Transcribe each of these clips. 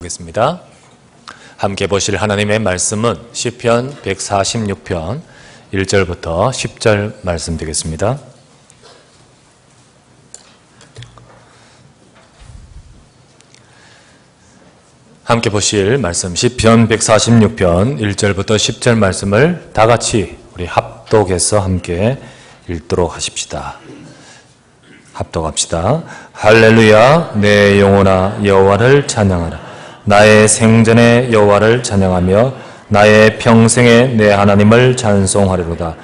보겠습니다. 함께 보실 하나님의 말씀은 시편 146편 1절부터 10절 말씀 되겠습니다. 함께 보실 말씀 시편 146편 1절부터 10절 말씀을 다 같이 우리 합독해서 함께 읽도록 하십시다. 합독합시다. 할렐루야, 내 영혼아 여호와를 찬양하라. 나의 생전에 여호와를 찬양하며 나의 평생에 내 하나님을 찬송하리로다.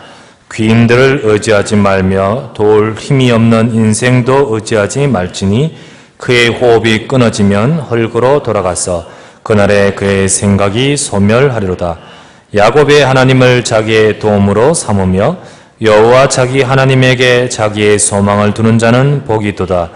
귀인들을 의지하지 말며 도울 힘이 없는 인생도 의지하지 말지니 그의 호흡이 끊어지면 헐그로 돌아가서 그날에 그의 생각이 소멸하리로다. 야곱의 하나님을 자기의 도움으로 삼으며 여호와 자기 하나님에게 자기의 소망을 두는 자는 복이 있도다.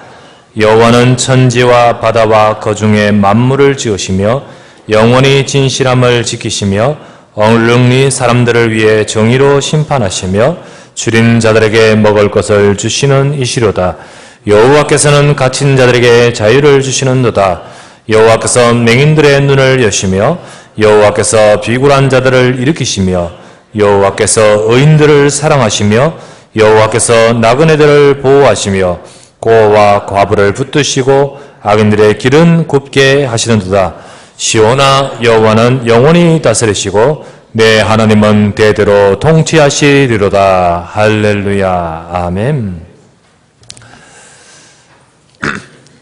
여호와는 천지와 바다와 그 중에 만물을 지으시며 영원히 진실함을 지키시며 얼릉리 사람들을 위해 정의로 심판하시며 줄인 자들에게 먹을 것을 주시는 이시로다. 여호와께서는 갇힌 자들에게 자유를 주시는도다. 여호와께서 맹인들의 눈을 여시며 여호와께서 비굴한 자들을 일으키시며 여호와께서 의인들을 사랑하시며 여호와께서 나그네들을 보호하시며 고와 과부를 붙드시고 악인들의 길은 굽게 하시는도다. 시온아, 여호와는 영원히 다스리시고 내 하나님은 대대로 통치하시리로다. 할렐루야, 아멘.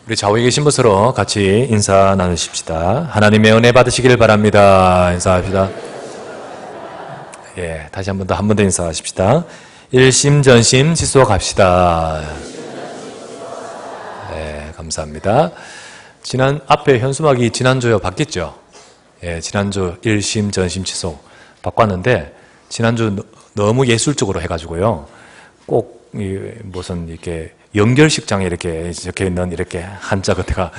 우리 좌우에 계신 분으로 같이 인사 나누십시다. 하나님의 은혜 받으시길 바랍니다. 인사합시다. 예, 다시 한 번 더 인사하십시다. 일심전심 지속합시다. 네, 감사합니다. 앞에 현수막이 지난주에 바뀌었죠? 예, 지난주 일심전심 지속 바꿨는데, 지난주 너무 예술적으로 해가지고요. 꼭, 무슨, 이렇게, 연결식장에 이렇게 적혀 있는 이렇게 한자 겉에가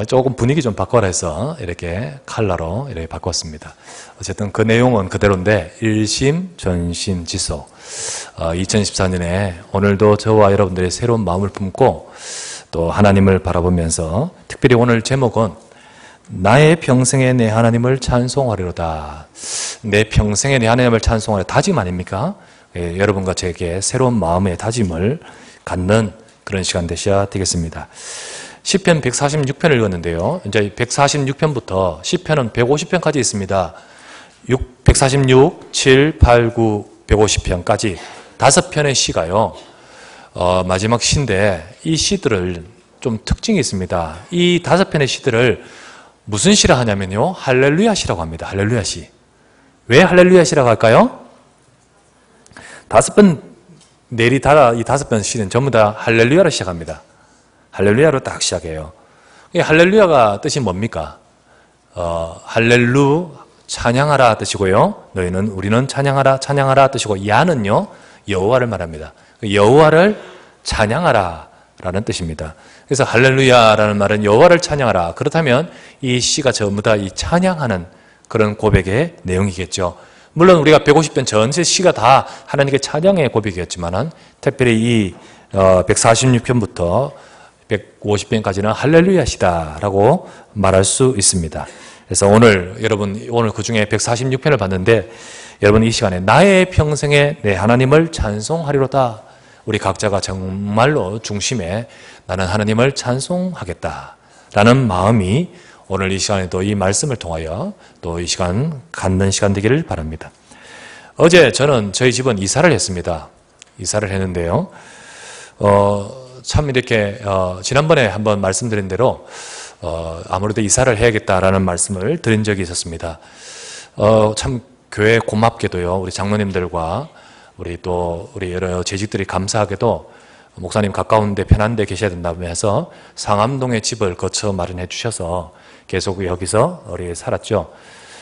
조금 분위기 좀 바꿔라 해서 이렇게 컬러로 이렇게 바꿨습니다. 어쨌든 그 내용은 그대로인데 일심, 전심, 지속. 2014년에 오늘도 저와 여러분들의 새로운 마음을 품고 또 하나님을 바라보면서 특별히 오늘 제목은 나의 평생에 내 하나님을 찬송하리로다. 내 평생에 내 하나님을 찬송하리로다. 다짐 아닙니까? 예, 여러분과 제게 새로운 마음의 다짐을 갖는 그런 시간 되셔야 되겠습니다. 시편 146편을 읽었는데요. 이제 146편부터 시편은 150편까지 있습니다. 146, 7, 8, 9, 150편까지 5편의 시가요. 마지막 시인데 이 시들을 좀 특징이 있습니다. 이 5편의 시들을 무슨 시라 하냐면요. 할렐루야 시라고 합니다. 할렐루야 시. 왜 할렐루야 시라고 할까요? 5편 내리 달아 이 5편 시는 전부 다 할렐루야로 시작합니다. 할렐루야로 딱 시작해요. 이 할렐루야가 뜻이 뭡니까? 할렐루 찬양하라 뜻이고요. 우리는 찬양하라 찬양하라 뜻이고 야는요 여호와를 말합니다. 여호와를 찬양하라 라는 뜻입니다. 그래서 할렐루야라는 말은 여호와를 찬양하라. 그렇다면 이 시가 전부 다 이 찬양하는 그런 고백의 내용이겠죠. 물론 우리가 150편 전체 시가 다 하나님께 찬양의 고백이었지만은 특별히 이 146편부터 150편까지는 할렐루야 시다라고 말할 수 있습니다. 그래서 오늘 그 중에 146편을 봤는데 여러분 이 시간에 나의 평생에 내 하나님을 찬송하리로다. 우리 각자가 정말로 중심에 나는 하나님을 찬송하겠다라는 마음이 오늘 이 시간에도 이 말씀을 통하여 또 이 시간 갖는 시간 되기를 바랍니다. 어제 저는 저희 집은 이사를 했습니다. 이사를 했는데요. 참 이렇게 지난번에 한번 말씀드린 대로 아무래도 이사를 해야겠다라는 말씀을 드린 적이 있었습니다. 참 교회 고맙게도요. 우리 장로님들과 우리 여러 재직들이 감사하게도 목사님 가까운데 편한데 계셔야 된다고 해서 상암동에 집을 거쳐 마련해 주셔서 계속 여기서 우리 살았죠.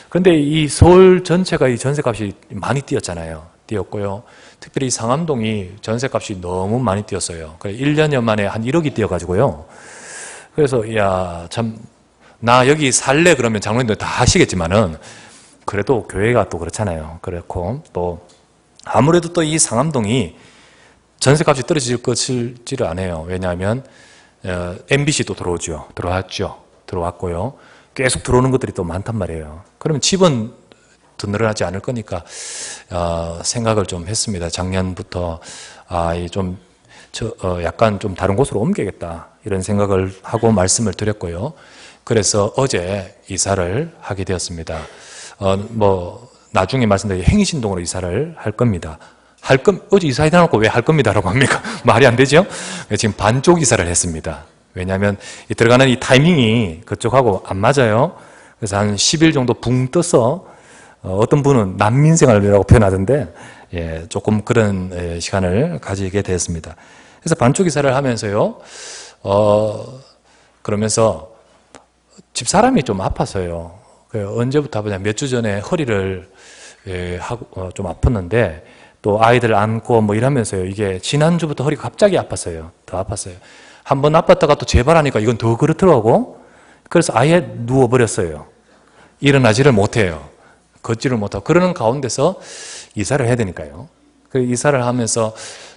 그런데 이 서울 전체가 이 전세값이 많이 뛰었잖아요. 뛰었고요. 특별히 상암동이 전세값이 너무 많이 뛰었어요. 1년여 만에 한 1억이 뛰어가지고요. 그래서 나 여기 살래 그러면 장로님들 다 하시겠지만은 그래도 교회가 또 그렇잖아요. 그렇고 또 아무래도 또 이 상암동이 전세값이 떨어질 것이지를 않아요. 왜냐하면 MBC도 들어왔고요. 계속 들어오는 것들이 또 많단 말이에요. 그러면 집은 더 늘어나지 않을 거니까 생각을 좀 했습니다. 작년부터 약간 좀 다른 곳으로 옮겨야겠다 이런 생각을 하고 말씀을 드렸고요. 그래서 어제 이사를 하게 되었습니다. 나중에 말씀드린 행신동으로 이사를 할 겁니다. 어제 이사해 놓고 왜 할 겁니다라고 합니까? 말이 안 되죠? 지금 반쪽 이사를 했습니다. 왜냐하면 들어가는 이 타이밍이 그쪽하고 안 맞아요. 그래서 한 10일 정도 붕 떠서 어떤 분은 난민생활이라고 표현하던데 조금 그런 시간을 가지게 되었습니다. 그래서 반쪽 이사를 하면서요. 그러면서 집사람이 좀 아파서요. 언제부터 아프냐, 몇 주 전에 허리를 좀 아팠는데 또 아이들 안고 뭐 이러면서요. 이게 지난주부터 허리가 갑자기 아팠어요. 더 아팠어요. 한번 아팠다가 또 재발하니까 이건 더 그렇더라고. 그래서 아예 누워버렸어요. 일어나지를 못해요. 걷지를 못하고. 그러는 가운데서 이사를 해야 되니까요. 그 이사를 하면서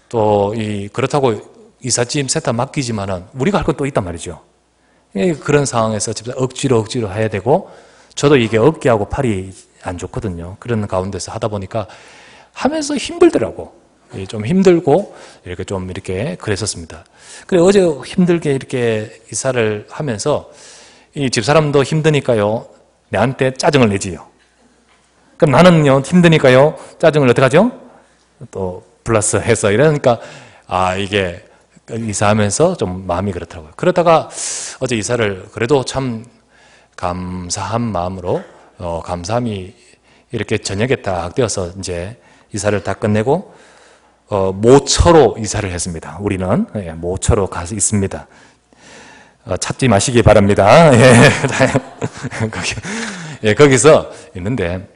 또 그렇다고 이삿짐 세탁 맡기지만은 우리가 할 건 또 있단 말이죠. 그런 상황에서 억지로 해야 되고, 저도 이게 어깨하고 팔이 안 좋거든요. 그런 가운데서 하다 보니까 하면서 힘들더라고. 좀 힘들고 이렇게 그랬었습니다. 그래 어제 힘들게 이렇게 이사를 하면서 이 집사람도 힘드니까요 내한테 짜증을 내지요. 그럼 나는요 힘드니까요 짜증을 어떻게 하죠? 또 플러스 해서 이러니까 이게 이사하면서 좀 마음이 그렇더라고요. 그러다가 어제 이사를 그래도 참 감사한 마음으로 감사함이 이렇게 저녁에 딱 되어서 이제 이사를 다 끝내고 모처로 이사를 했습니다. 우리는 모처로 가서 있습니다. 찾지 마시기 바랍니다. 거기서 있는데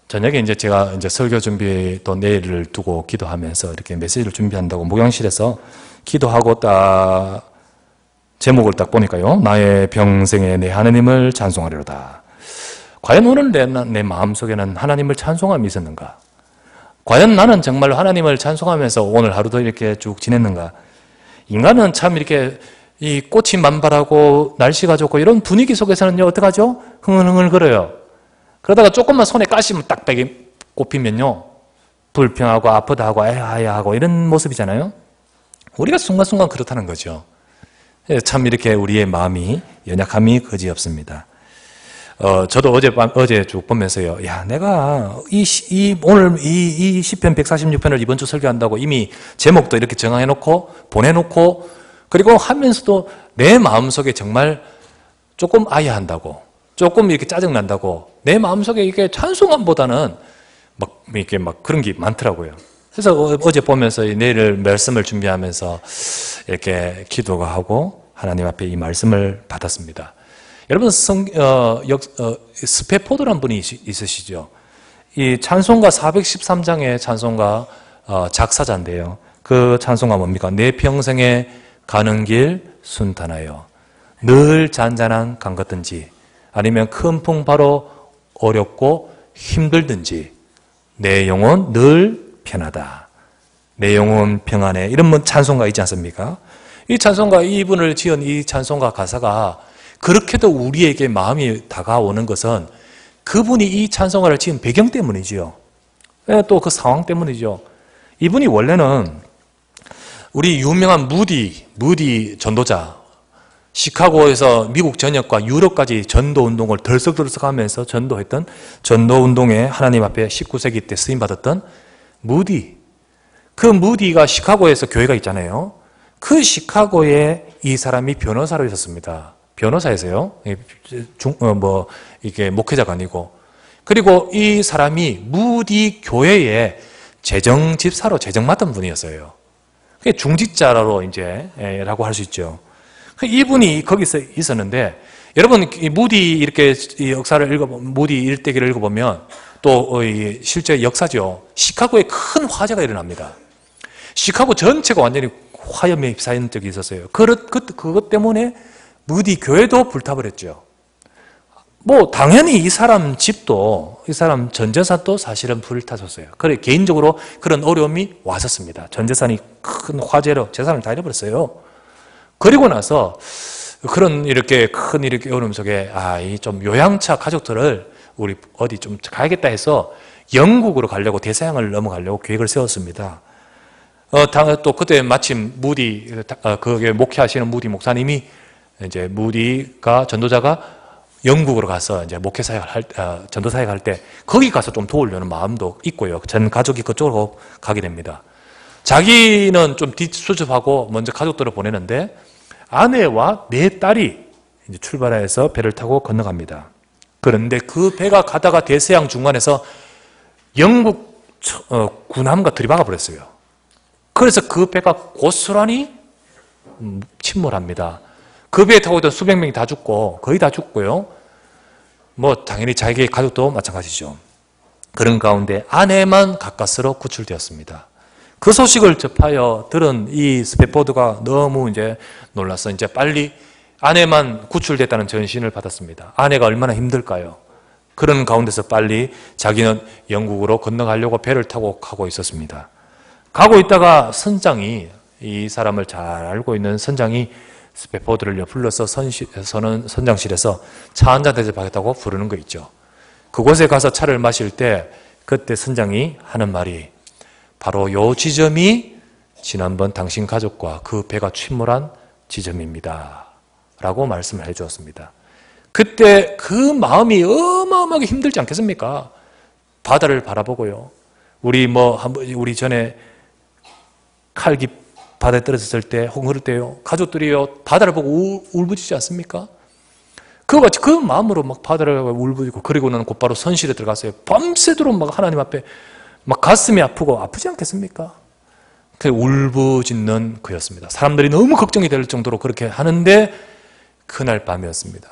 저녁에 이제 제가 이제 설교 준비 또 내일을 두고 기도하면서 이렇게 메시지를 준비한다고 목양실에서 기도하고 딱 제목을 딱 보니까요. 나의 평생에 내 하나님을 찬송하리로다. 과연 오늘 내 마음속에는 하나님을 찬송함이 있었는가? 과연 나는 정말로 하나님을 찬송하면서 오늘 하루도 이렇게 쭉 지냈는가? 인간은 참 이렇게 이 꽃이 만발하고 날씨가 좋고 이런 분위기 속에서는요, 어떡하죠? 흥얼흥얼 걸어요. 그러다가 조금만 손에 가시면 딱 빽이 꼽히면요, 불평하고 아프다 하고 에하야 하고 이런 모습이잖아요. 우리가 순간순간 그렇다는 거죠. 참 이렇게 우리의 마음이 연약함이 그지없습니다. 저도 어제 쭉 보면서요. 야, 내가 오늘 이 시편 146편을 이번 주 설교한다고 이미 제목도 이렇게 정해놓고 보내놓고 그리고 하면서도 내 마음속에 정말 조금 아야한다고 조금 이렇게 짜증난다고 내 마음속에 이게 찬송함보다는 이렇게 그런 게 많더라고요. 그래서 어제 보면서 내일 말씀을 준비하면서 이렇게 기도가 하고 하나님 앞에 이 말씀을 받았습니다. 여러분 스페포드라는 분이 있으시죠? 이 찬송가 413장의 찬송가 작사자인데요. 그 찬송가 뭡니까? 내 평생에 가는 길 순탄하여 늘 잔잔한 강 같든지 아니면 큰 풍파로 어렵고 힘들든지 내 영혼 늘 편하다. 내 영혼 평안해. 이런 찬송가 있지 않습니까? 이 찬송가, 이분을 지은 이 찬송가 가사가 그렇게도 우리에게 마음이 다가오는 것은 그분이 이 찬송가를 지은 배경 때문이지요. 또 그 상황 때문이죠. 이분이 원래는 우리 유명한 무디 전도자, 시카고에서 미국 전역과 유럽까지 전도운동을 덜썩덜썩하면서 전도했던 전도운동에 하나님 앞에 19세기 때 쓰임받았던 무디. 그 무디가 시카고에서 교회가 있잖아요. 그 시카고에 이 사람이 변호사로 있었습니다. 변호사에서요. 이게 목회자가 아니고. 그리고 이 사람이 무디 교회의 재정 집사로 재정 맡은 분이었어요. 그게 중직자로 라고 할 수 있죠. 이분이 거기서 있었는데, 여러분, 이 무디 이렇게 이 역사를 무디 일대기를 읽어보면 또 실제 역사죠. 시카고에 큰 화재가 일어납니다. 시카고 전체가 완전히 화염에 휩싸인 적이 있었어요. 그것 때문에 무디 교회도 불타버렸죠. 당연히 이 사람 집도, 이 사람 전 재산도 사실은 불타졌어요. 그래, 개인적으로 그런 어려움이 왔었습니다. 전 재산이 큰 화재로 재산을 다 잃어버렸어요. 그리고 나서, 그런 이렇게 큰 이렇게 어려움 속에 이 좀 요양차 가족들을 우리 어디 좀 가야겠다 해서 영국으로 가려고 대서양을 넘어가려고 계획을 세웠습니다. 또 그때 마침 무디 그게 목회하시는 무디 목사님이 이제 무디가 전도자가 영국으로 가서 이제 목회 사역을 전도 사역을 할 때 거기 가서 좀 도우려는 마음도 있고요. 전 가족이 그쪽으로 가게 됩니다. 자기는 좀 뒷수습하고 먼저 가족들을 보내는데 아내와 네 딸이 이제 출발해서 배를 타고 건너갑니다. 그런데 그 배가 가다가 대서양 중간에서 영국 군함과 들이박아 버렸어요. 그래서 그 배가 고스란히 침몰합니다. 그 배에 타고 있던 수백 명이 다 죽고 거의 다 죽고요. 뭐 당연히 자기의 가족도 마찬가지죠. 그런 가운데 아내만 가까스로 구출되었습니다. 그 소식을 접하여 들은 이 스패포드가 너무 이제 놀라서 이제 빨리 아내만 구출됐다는 전신을 받았습니다. 아내가 얼마나 힘들까요? 그런 가운데서 빨리 자기는 영국으로 건너가려고 배를 타고 가고 있었습니다. 가고 있다가 선장이, 이 사람을 잘 알고 있는 선장이 스패포드를 불러서 선장실에서 차 한잔 대접하겠다고 부르는 거 있죠. 그곳에 가서 차를 마실 때 그때 선장이 하는 말이 바로 요 지점이 지난번 당신 가족과 그 배가 침몰한 지점입니다 라고 말씀을 해주었습니다. 그때 그 마음이 어마어마하게 힘들지 않겠습니까? 바다를 바라보고요. 우리 전에 칼기 바다에 떨어졌을 때 혹은 그럴 때요, 가족들이요 바다를 보고 울부짖지 않습니까? 그와 같이 그 마음으로 막 바다를 울부짖고, 그리고는 곧바로 선실에 들어갔어요. 밤새도록 막 하나님 앞에 막 가슴이 아프고, 아프지 않겠습니까? 그 울부짖는 그였습니다. 사람들이 너무 걱정이 될 정도로 그렇게 하는데 그날 밤이었습니다.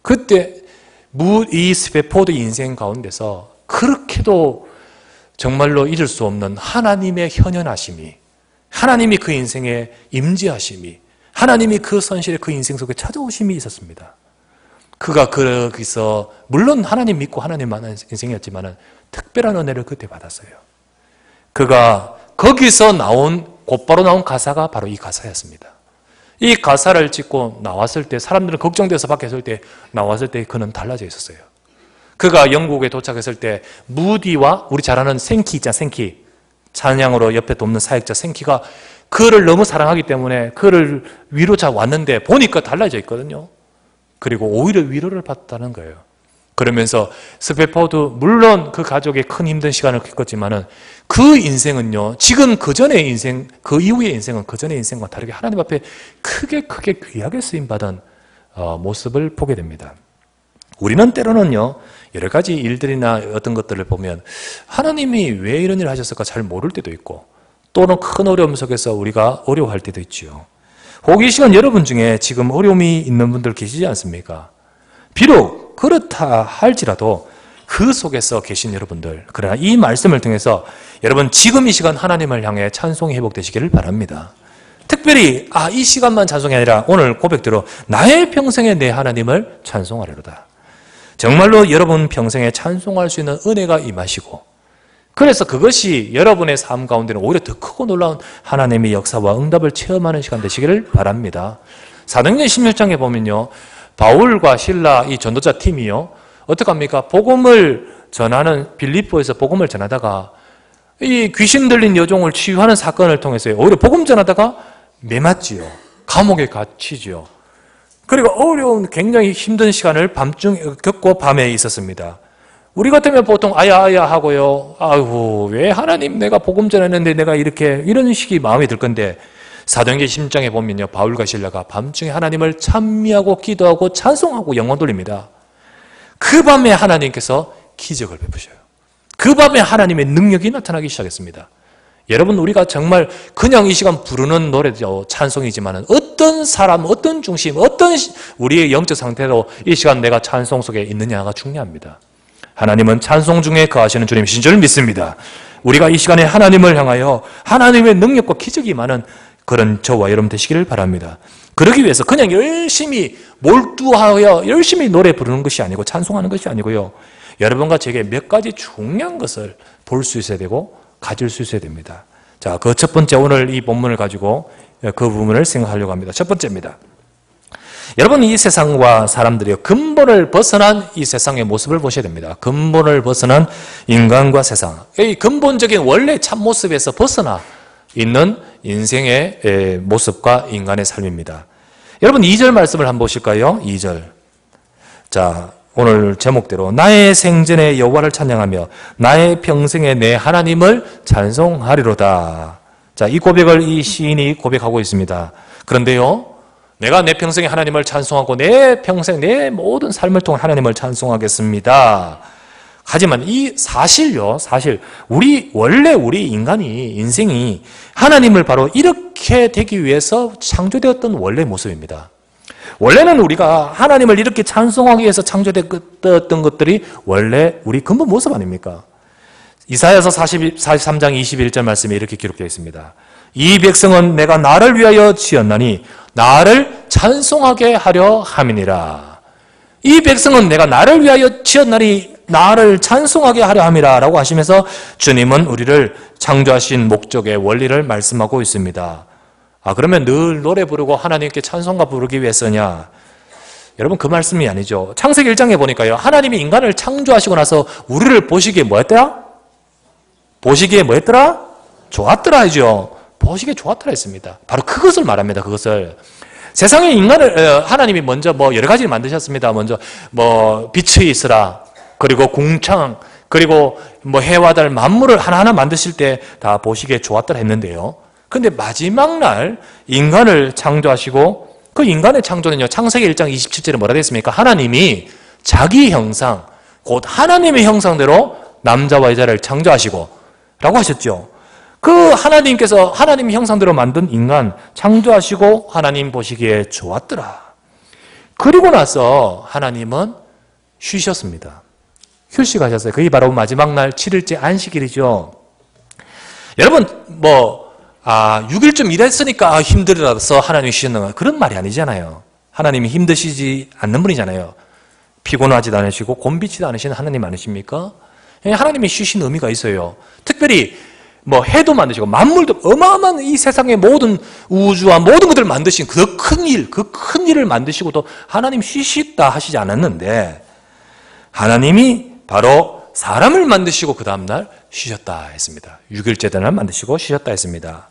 그때 이 스패포드 인생 가운데서 그렇게도 정말로 잊을 수 없는 하나님의 현현하심이, 하나님이 그 인생에 임재하심이, 하나님이 그 선실에 그 인생 속에 찾아오심이 있었습니다. 그가 거기서 물론 하나님 믿고 하나님 만난 인생이었지만 특별한 은혜를 그때 받았어요. 그가 거기서 곧바로 나온 가사가 바로 이 가사였습니다. 이 가사를 찍고 나왔을 때 사람들은 걱정돼서 밖에 설 때 나왔을 때 그는 달라져 있었어요. 그가 영국에 도착했을 때 무디와 우리 잘 아는 생키 있잖아, 생키. 찬양으로 옆에 돕는 사역자 생키가 그를 너무 사랑하기 때문에 그를 위로차 왔는데 보니까 달라져 있거든요. 그리고 오히려 위로를 받았다는 거예요. 그러면서 스패포드 물론 그 가족의 큰 힘든 시간을 겪었지만은 그 인생은요, 지금 그 전의 인생, 그 이후의 인생은 그 전의 인생과 다르게 하나님 앞에 크게 귀하게 쓰임받은 모습을 보게 됩니다. 우리는 때로는요, 여러 가지 일들이나 어떤 것들을 보면 하나님이 왜 이런 일을 하셨을까 잘 모를 때도 있고, 또는 큰 어려움 속에서 우리가 어려워할 때도 있죠. 혹 이 시간 여러분 중에 지금 어려움이 있는 분들 계시지 않습니까? 비록 그렇다 할지라도 그 속에서 계신 여러분들, 그러나 이 말씀을 통해서 여러분 지금 이 시간 하나님을 향해 찬송이 회복되시기를 바랍니다. 특별히 이 시간만 찬송이 아니라 오늘 고백대로 나의 평생에 내 하나님을 찬송하리로다. 정말로 여러분 평생에 찬송할 수 있는 은혜가 임하시고, 그래서 그것이 여러분의 삶 가운데는 오히려 더 크고 놀라운 하나님의 역사와 응답을 체험하는 시간 되시기를 바랍니다. 사도행전 16장에 보면요, 바울과 실라 이 전도자 팀이요, 어떻게 합니까? 복음을 전하는, 빌립보에서 복음을 전하다가 이 귀신 들린 여종을 치유하는 사건을 통해서요, 오히려 복음 전하다가 매맞지요. 감옥에 갇히지요. 그리고 어려운 굉장히 힘든 시간을 밤중에 겪고 밤에 있었습니다. 우리 같으면 보통 아야 하고요, 아이고 왜 하나님 내가 복음 전했는데 내가 이런 식의 마음이 들 건데, 사도행전 16장에 보면요, 바울과 실라가 밤중에 하나님을 찬미하고 기도하고 찬송하고 영광 돌립니다. 그 밤에 하나님께서 기적을 베푸셔요. 그 밤에 하나님의 능력이 나타나기 시작했습니다. 여러분, 우리가 정말 그냥 이 시간 부르는 노래죠, 찬송이지만 어떤 사람, 어떤 중심, 어떤 우리의 영적 상태로 이 시간 내가 찬송 속에 있느냐가 중요합니다. 하나님은 찬송 중에 거하시는 주님이신 줄 믿습니다. 우리가 이 시간에 하나님을 향하여 하나님의 능력과 기적이 많은 그런 저와 여러분 되시기를 바랍니다. 그러기 위해서 그냥 열심히 몰두하여 열심히 노래 부르는 것이 아니고 찬송하는 것이 아니고요, 여러분과 제게 몇 가지 중요한 것을 볼 수 있어야 되고 가질 수 있어야 됩니다. 자, 그 첫 번째, 오늘 이 본문을 가지고 그 부분을 생각하려고 합니다. 첫 번째입니다. 여러분, 이 세상과 사람들이요, 근본을 벗어난 이 세상의 모습을 보셔야 됩니다. 근본을 벗어난 인간과 세상, 이 근본적인 원래 참모습에서 벗어나 있는 인생의 모습과 인간의 삶입니다. 여러분, 2절 말씀을 한번 보실까요? 2절. 자, 오늘 제목대로 나의 생전에 여호와를 찬양하며 나의 평생에 내 하나님을 찬송하리로다. 자, 이 고백을 이 시인이 고백하고 있습니다. 그런데요, 내가 내 평생에 하나님을 찬송하고 내 평생 내 모든 삶을 통해 하나님을 찬송하겠습니다. 하지만 이 사실요, 사실 원래 우리 인생이 하나님을 바로 이렇게 되기 위해서 창조되었던 원래 모습입니다. 원래는 우리가 하나님을 이렇게 찬송하기 위해서 창조되었던 것들이 원래 우리 근본 모습 아닙니까? 이사야서 43장 21절 말씀에 이렇게 기록되어 있습니다. 이 백성은 내가 나를 위하여 지었나니 나를 찬송하게 하려 함이니라. 이 백성은 내가 나를 위하여 지었나니 나를 찬송하게 하려 함이라 라고 하시면서 주님은 우리를 창조하신 목적의 원리를 말씀하고 있습니다. 그러면 늘 노래 부르고 하나님께 찬송가 부르기 위해서냐? 여러분, 그 말씀이 아니죠. 창세기 1장에 보니까요, 하나님이 인간을 창조하시고 나서 우리를 보시기에 뭐였더라? 보시기에 뭐였더라? 좋았더라 하죠. 보시기에 좋았더라 했습니다. 바로 그것을 말합니다. 그것을. 세상에 인간을 하나님이 먼저 여러 가지를 만드셨습니다. 먼저 빛이 있으라, 그리고 궁창, 그리고 해와 달 만물을 하나하나 만드실 때 다 보시기에 좋았더라 했는데요. 근데 마지막 날 인간을 창조하시고, 그 인간의 창조는요, 창세기 1장 27절에 뭐라 됐습니까? 하나님이 자기 형상, 곧 하나님의 형상대로 남자와 여자를 창조하시고 라고 하셨죠. 그 하나님께서 하나님 형상대로 만든 인간 창조하시고 하나님 보시기에 좋았더라. 그리고 나서 하나님은 쉬셨습니다. 휴식하셨어요. 그게 바로 마지막 날 7일째 안식일이죠. 여러분, 6일쯤 일했으니까 힘들어서 하나님이 쉬셨는 건 그런 말이 아니잖아요. 하나님이 힘드시지 않는 분이잖아요. 피곤하지도 않으시고 곤비치도 않으시는 하나님 아니십니까? 하나님이 쉬신 의미가 있어요. 특별히 해도 만드시고 만물도, 어마어마한 이 세상의 모든 우주와 모든 것들을 만드신 그 큰 일을 만드시고도 하나님 쉬시다 하시지 않았는데, 하나님이 바로 사람을 만드시고 그 다음날 쉬셨다 했습니다. 6일째 되날 만드시고 쉬셨다 했습니다.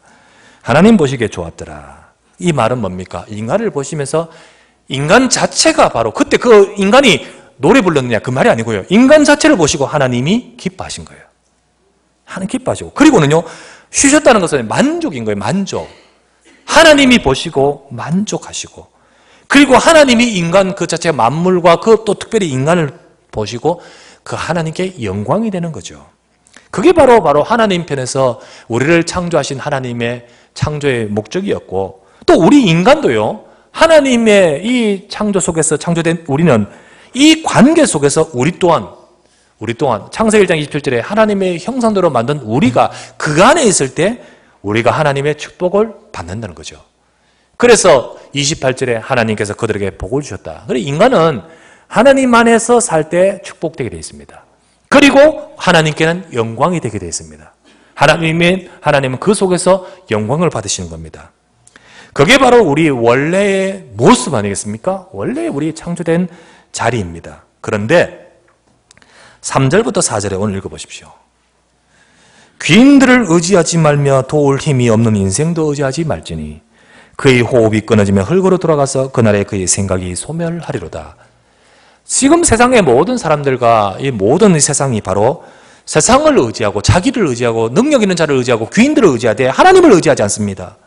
하나님 보시기에 좋았더라. 이 말은 뭡니까? 인간을 보시면서 인간 자체가 바로, 그때 그 인간이 노래 불렀느냐 그 말이 아니고요, 인간 자체를 보시고 하나님이 기뻐하신 거예요. 하나님 기뻐하시고, 그리고는요, 쉬셨다는 것은 만족인 거예요. 만족. 하나님이 보시고 만족하시고, 그리고 하나님이 인간 그 자체가 만물과 그 또 특별히 인간을 보시고 그 하나님께 영광이 되는 거죠. 그게 바로 하나님 편에서 우리를 창조하신 하나님의 창조의 목적이었고, 또 우리 인간도요, 하나님의 이 창조 속에서 창조된 우리는 이 관계 속에서 우리 또한 창세기 1장 27절에 하나님의 형상대로 만든 우리가 그 안에 있을 때 우리가 하나님의 축복을 받는다는 거죠. 그래서 28절에 하나님께서 그들에게 복을 주셨다. 그래서 인간은 하나님 안에서 살 때 축복되게 되어 있습니다. 그리고 하나님께는 영광이 되게 되어 있습니다. 하나님은 그 속에서 영광을 받으시는 겁니다. 그게 바로 우리 원래의 모습 아니겠습니까? 원래 우리 창조된 자리입니다. 그런데 3절부터 4절에 오늘 읽어보십시오. 귀인들을 의지하지 말며 도울 힘이 없는 인생도 의지하지 말지니 그의 호흡이 끊어지면 흙으로 돌아가서 그날에 그의 생각이 소멸하리로다. 지금 세상의 모든 사람들과 이 모든 세상이 바로 세상을 의지하고 자기를 의지하고 능력 있는 자를 의지하고 귀인들을 의지하되 하나님을 의지하지 않습니다.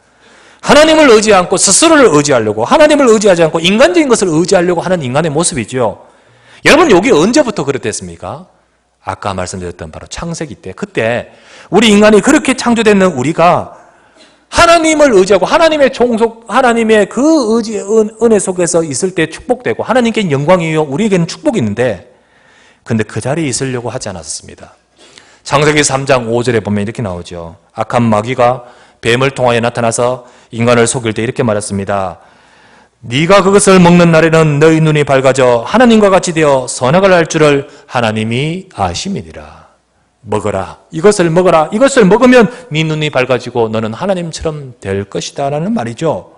하나님을 의지하지 않고 스스로를 의지하려고, 하나님을 의지하지 않고 인간적인 것을 의지하려고 하는 인간의 모습이죠. 여러분, 여기 언제부터 그랬겠습니까? 아까 말씀드렸던 바로 창세기 때, 그때 우리 인간이 그렇게 창조되는 우리가 하나님을 의지하고 하나님의 종속, 하나님의 그 의지, 은혜 속에서 있을 때 축복되고 하나님께는 영광이요 우리에게는 축복이 있는데, 근데 그 자리에 있으려고 하지 않았습니다. 창세기 3장 5절에 보면 이렇게 나오죠. 악한 마귀가 뱀을 통하여 나타나서 인간을 속일 때 이렇게 말했습니다. 네가 그것을 먹는 날에는 너희 눈이 밝아져 하나님과 같이 되어 선악을 알 줄을 하나님이 아심이니라. 먹어라. 이것을 먹어라. 이것을 먹으면 네 눈이 밝아지고 너는 하나님처럼 될 것이다 라는 말이죠.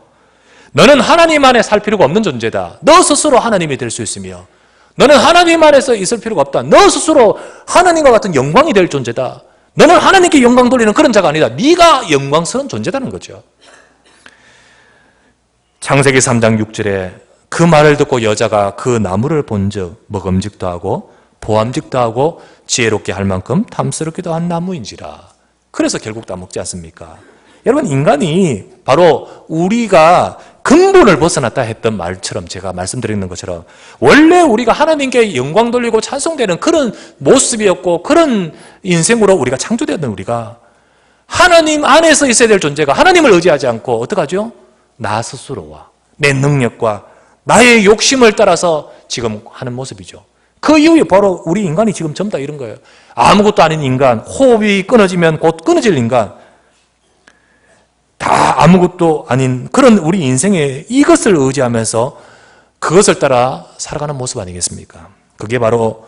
너는 하나님 안에 살 필요가 없는 존재다. 너 스스로 하나님이 될 수 있으며 너는 하나님 안에서 있을 필요가 없다. 너 스스로 하나님과 같은 영광이 될 존재다. 너는 하나님께 영광 돌리는 그런 자가 아니다. 네가 영광스러운 존재다는 거죠. 창세기 3장 6절에 그 말을 듣고 여자가 그 나무를 본즉 먹음직도 하고 보암직도 하고 지혜롭게 할 만큼 탐스럽기도 한 나무인지라. 그래서 결국 다 먹지 않습니까? 여러분, 인간이 바로 우리가 근본을 벗어났다 했던 말처럼, 제가 말씀드리는 것처럼 원래 우리가 하나님께 영광 돌리고 찬송되는 그런 모습이었고 그런 인생으로 우리가 창조되었던 우리가 하나님 안에서 있어야 될 존재가 하나님을 의지하지 않고 어떡하죠? 나 스스로와 내 능력과 나의 욕심을 따라서 지금 하는 모습이죠. 그 이후에 바로 우리 인간이 지금 전부 다 이런 거예요. 아무것도 아닌 인간, 호흡이 끊어지면 곧 끊어질 인간, 다 아무것도 아닌 그런 우리 인생에 이것을 의지하면서 그것을 따라 살아가는 모습 아니겠습니까? 그게 바로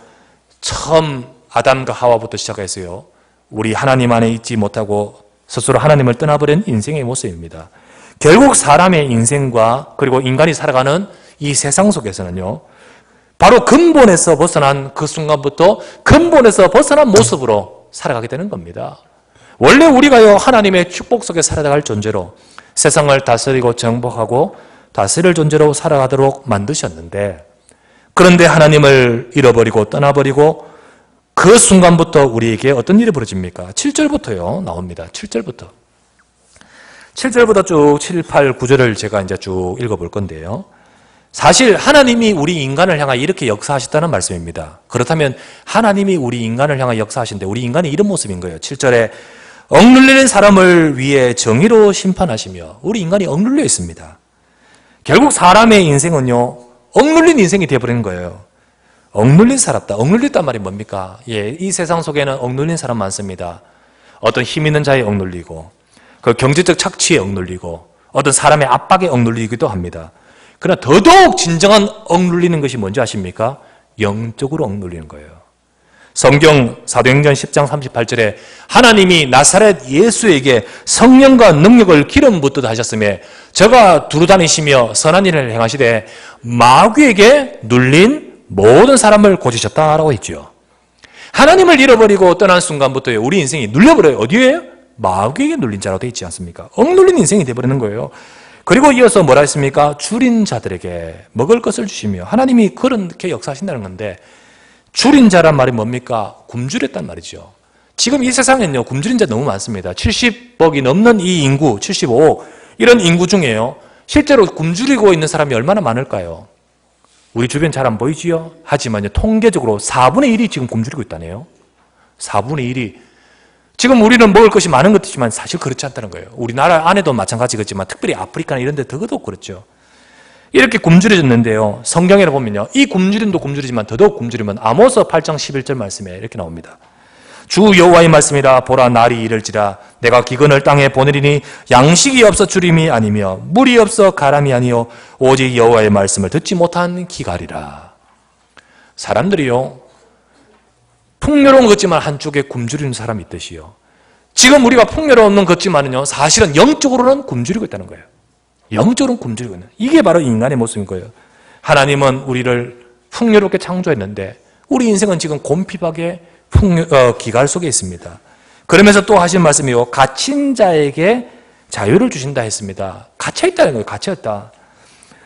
처음 아담과 하와부터 시작해서요, 우리 하나님 안에 있지 못하고 스스로 하나님을 떠나버린 인생의 모습입니다. 결국 사람의 인생과 그리고 인간이 살아가는 이 세상 속에서는요, 바로 근본에서 벗어난 그 순간부터 근본에서 벗어난 모습으로 살아가게 되는 겁니다. 원래 우리가요, 하나님의 축복 속에 살아갈 존재로 세상을 다스리고 정복하고 다스릴 존재로 살아가도록 만드셨는데, 그런데 하나님을 잃어버리고 떠나버리고 그 순간부터 우리에게 어떤 일이 벌어집니까? 7절부터요 나옵니다. 7절부터 쭉 7, 8, 9절을 제가 이제 쭉 읽어볼 건데요, 사실 하나님이 우리 인간을 향하여 이렇게 역사하셨다는 말씀입니다. 그렇다면 하나님이 우리 인간을 향하여 역사하신데 우리 인간이 이런 모습인 거예요. 7절에 억눌리는 사람을 위해 정의로 심판하시며, 우리 인간이 억눌려 있습니다. 결국 사람의 인생은요, 억눌린 인생이 되어버리는 거예요. 억눌린 살았다. 억눌렸단 말이 뭡니까? 이 세상 속에는 억눌린 사람 많습니다. 어떤 힘 있는 자에 억눌리고, 그 경제적 착취에 억눌리고, 어떤 사람의 압박에 억눌리기도 합니다. 그러나 더더욱 진정한 억눌리는 것이 뭔지 아십니까? 영적으로 억눌리는 거예요. 성경 사도행전 10장 38절에 하나님이 나사렛 예수에게 성령과 능력을 기름 붓듯 하셨으며 저가 두루다니시며 선한 일을 행하시되 마귀에게 눌린 모든 사람을 고치셨다라고 했죠. 하나님을 잃어버리고 떠난 순간부터 우리 인생이 눌려버려요. 어디에? 마귀에게 눌린 자라고 되어 있지 않습니까? 억눌린 인생이 되어버리는 거예요. 그리고 이어서 뭐라 했습니까? 줄인 자들에게 먹을 것을 주시며, 하나님이 그렇게 역사하신다는 건데, 줄인 자란 말이 뭡니까? 굶주렸단 말이죠. 지금 이 세상에는요, 굶주린 자 너무 많습니다. 70억이 넘는 이 인구, 75억, 이런 인구 중에요, 실제로 굶주리고 있는 사람이 얼마나 많을까요? 우리 주변 잘 안 보이지요? 하지만요, 통계적으로 4분의 1이 지금 굶주리고 있다네요. 4분의 1이. 지금 우리는 먹을 것이 많은 것이지만 사실 그렇지 않다는 거예요. 우리나라 안에도 마찬가지겠지만 특별히 아프리카나 이런 데 더더욱 그렇죠. 이렇게 굶주려졌는데요, 성경에 보면요, 이 굶주림도 굶주리지만 더더욱 굶주리면 아모스 8장 11절 말씀에 이렇게 나옵니다. 주 여호와의 말씀이라. 보라, 날이 이를지라 내가 기근을 땅에 보내리니 양식이 없어 주림이 아니며 물이 없어 가람이 아니요 오직 여호와의 말씀을 듣지 못한 기갈이라. 사람들이요, 풍요로운 것지만 한쪽에 굶주리는 사람이 있듯이요, 지금 우리가 풍요로운 것지만은요, 사실은 영적으로는 굶주리고 있다는 거예요. 영적으로는 굶주리고 있는, 이게 바로 인간의 모습인 거예요. 하나님은 우리를 풍요롭게 창조했는데 우리 인생은 지금 곰핍하게 기갈 속에 있습니다. 그러면서 또 하신 말씀이요, 갇힌 자에게 자유를 주신다 했습니다. 갇혀있다는 거예요. 갇혀있다.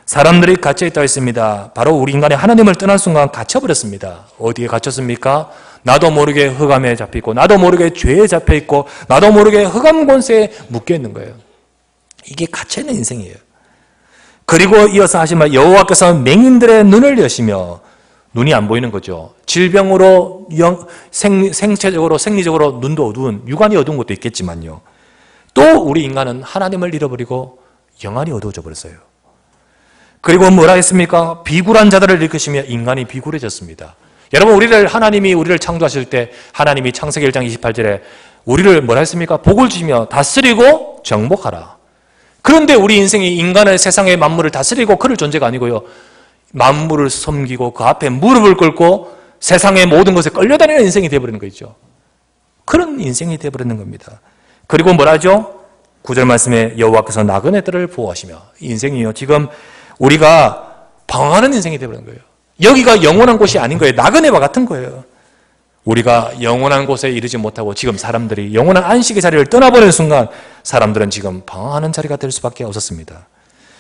사람들이 갇혀있다 했습니다. 바로 우리 인간이 하나님을 떠난 순간 갇혀버렸습니다. 어디에 갇혔습니까? 나도 모르게 흑암에 잡혀있고, 나도 모르게 죄에 잡혀있고, 나도 모르게 흑암 권세에 묶여있는 거예요. 이게 갇혀있는 인생이에요. 그리고 이어서 하신 말, 여호와께서 맹인들의 눈을 여시며, 눈이 안 보이는 거죠. 질병으로 생체적으로 생리적으로 눈도 어두운, 육안이 어두운 것도 있겠지만요, 또 우리 인간은 하나님을 잃어버리고 영안이 어두워져 버렸어요. 그리고 뭐라 했습니까? 비굴한 자들을 일으키시며 인간이 비굴해졌습니다. 여러분, 하나님이 우리를 창조하실 때 하나님이 창세기 1장 28절에 우리를 뭐라 했습니까? 복을 주시며 다스리고 정복하라. 그런데 우리 인생이 인간의 세상의 만물을 다스리고 그럴 존재가 아니고요, 만물을 섬기고 그 앞에 무릎을 꿇고 세상의 모든 것에 끌려다니는 인생이 되어버리는 거죠. 그런 인생이 되어버리는 겁니다. 그리고 뭐라죠? 9절 말씀에 여호와께서 나그네 뜰을 보호하시며, 인생이요, 지금 우리가 방황하는 인생이 되어버린 거예요. 여기가 영원한 곳이 아닌 거예요. 나그네와 같은 거예요. 우리가 영원한 곳에 이르지 못하고 지금 사람들이 영원한 안식의 자리를 떠나버리는 순간 사람들은 지금 방황하는 자리가 될 수밖에 없었습니다.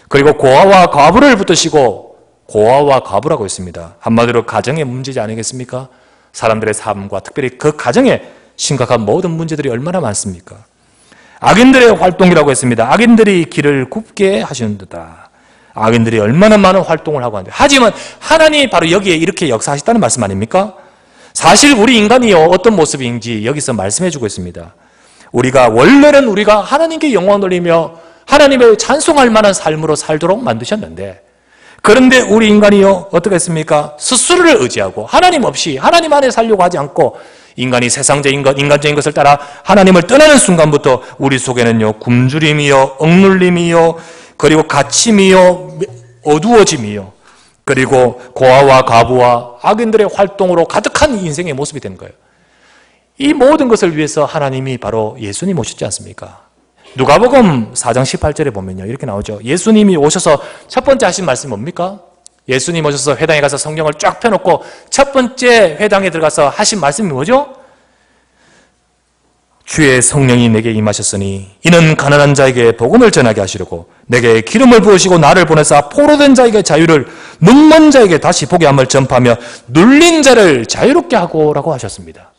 그리고 고아와 과부를 붙드시고, 고아와 과부라고 했습니다. 한마디로 가정의 문제지 아니겠습니까? 사람들의 삶과 특별히 그 가정에 심각한 모든 문제들이 얼마나 많습니까? 악인들의 활동이라고 했습니다. 악인들이 길을 굽게 하시는 듯다. 악인들이 얼마나 많은 활동을 하고 하는데, 하지만 하나님이 바로 여기에 이렇게 역사하셨다는 말씀 아닙니까? 사실 우리 인간이 어떤 모습인지 여기서 말씀해 주고 있습니다. 우리가 원래는 우리가 하나님께 영광 돌리며 하나님을 찬송할 만한 삶으로 살도록 만드셨는데, 그런데 우리 인간이요 어떻게 했습니까? 스스로를 의지하고 하나님 없이 하나님 안에 살려고 하지 않고 인간이 세상적인 것, 인간적인 것을 따라 하나님을 떠나는 순간부터 우리 속에는요 굶주림이요, 억눌림이요, 그리고 갇힘이요, 어두워짐이요, 그리고 고아와 과부와 악인들의 활동으로 가득한 인생의 모습이 되는 거예요. 이 모든 것을 위해서 하나님이 바로 예수님 오셨지 않습니까? 누가복음 4장 18절에 보면요 이렇게 나오죠. 예수님이 오셔서 첫 번째 하신 말씀이 뭡니까? 예수님 오셔서 회당에 가서 성경을 쫙 펴놓고 첫 번째 회당에 들어가서 하신 말씀이 뭐죠? 주의 성령이 내게 임하셨으니 이는 가난한 자에게 복음을 전하게 하시려고 내게 기름을 부으시고 나를 보내사 포로된 자에게 자유를, 눈먼 자에게 다시 보게 함을 전파하며 눌린 자를 자유롭게 하고라고 하셨습니다.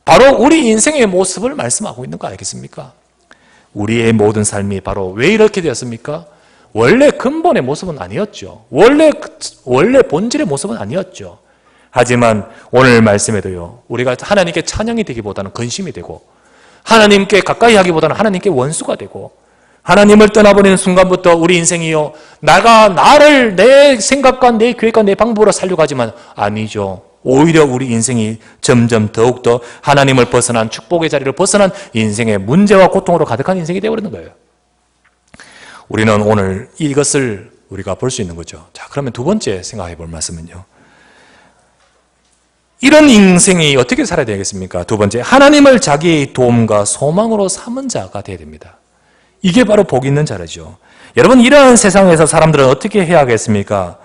바로 우리 인생의 모습을 말씀하고 있는 거 아니겠습니까? 우리의 모든 삶이 바로 왜 이렇게 되었습니까? 원래 근본의 모습은 아니었죠. 원래 본질의 모습은 아니었죠. 하지만 오늘 말씀에도요, 우리가 하나님께 찬양이 되기보다는 근심이 되고, 하나님께 가까이 하기보다는 하나님께 원수가 되고, 하나님을 떠나버리는 순간부터 우리 인생이요, 나를 내 생각과 내 계획과 내 방법으로 살려고 하지만 아니죠. 오히려 우리 인생이 점점 더욱더 하나님을 벗어난, 축복의 자리를 벗어난 인생의 문제와 고통으로 가득한 인생이 되어버리는 거예요. 우리는 오늘 이것을 우리가 볼 수 있는 거죠. 자, 그러면 두 번째 생각해 볼 말씀은요, 이런 인생이 어떻게 살아야 되겠습니까? 두 번째, 하나님을 자기의 도움과 소망으로 삼은 자가 되어야 됩니다. 이게 바로 복 있는 자라죠. 여러분, 이러한 세상에서 사람들은 어떻게 해야 하겠습니까?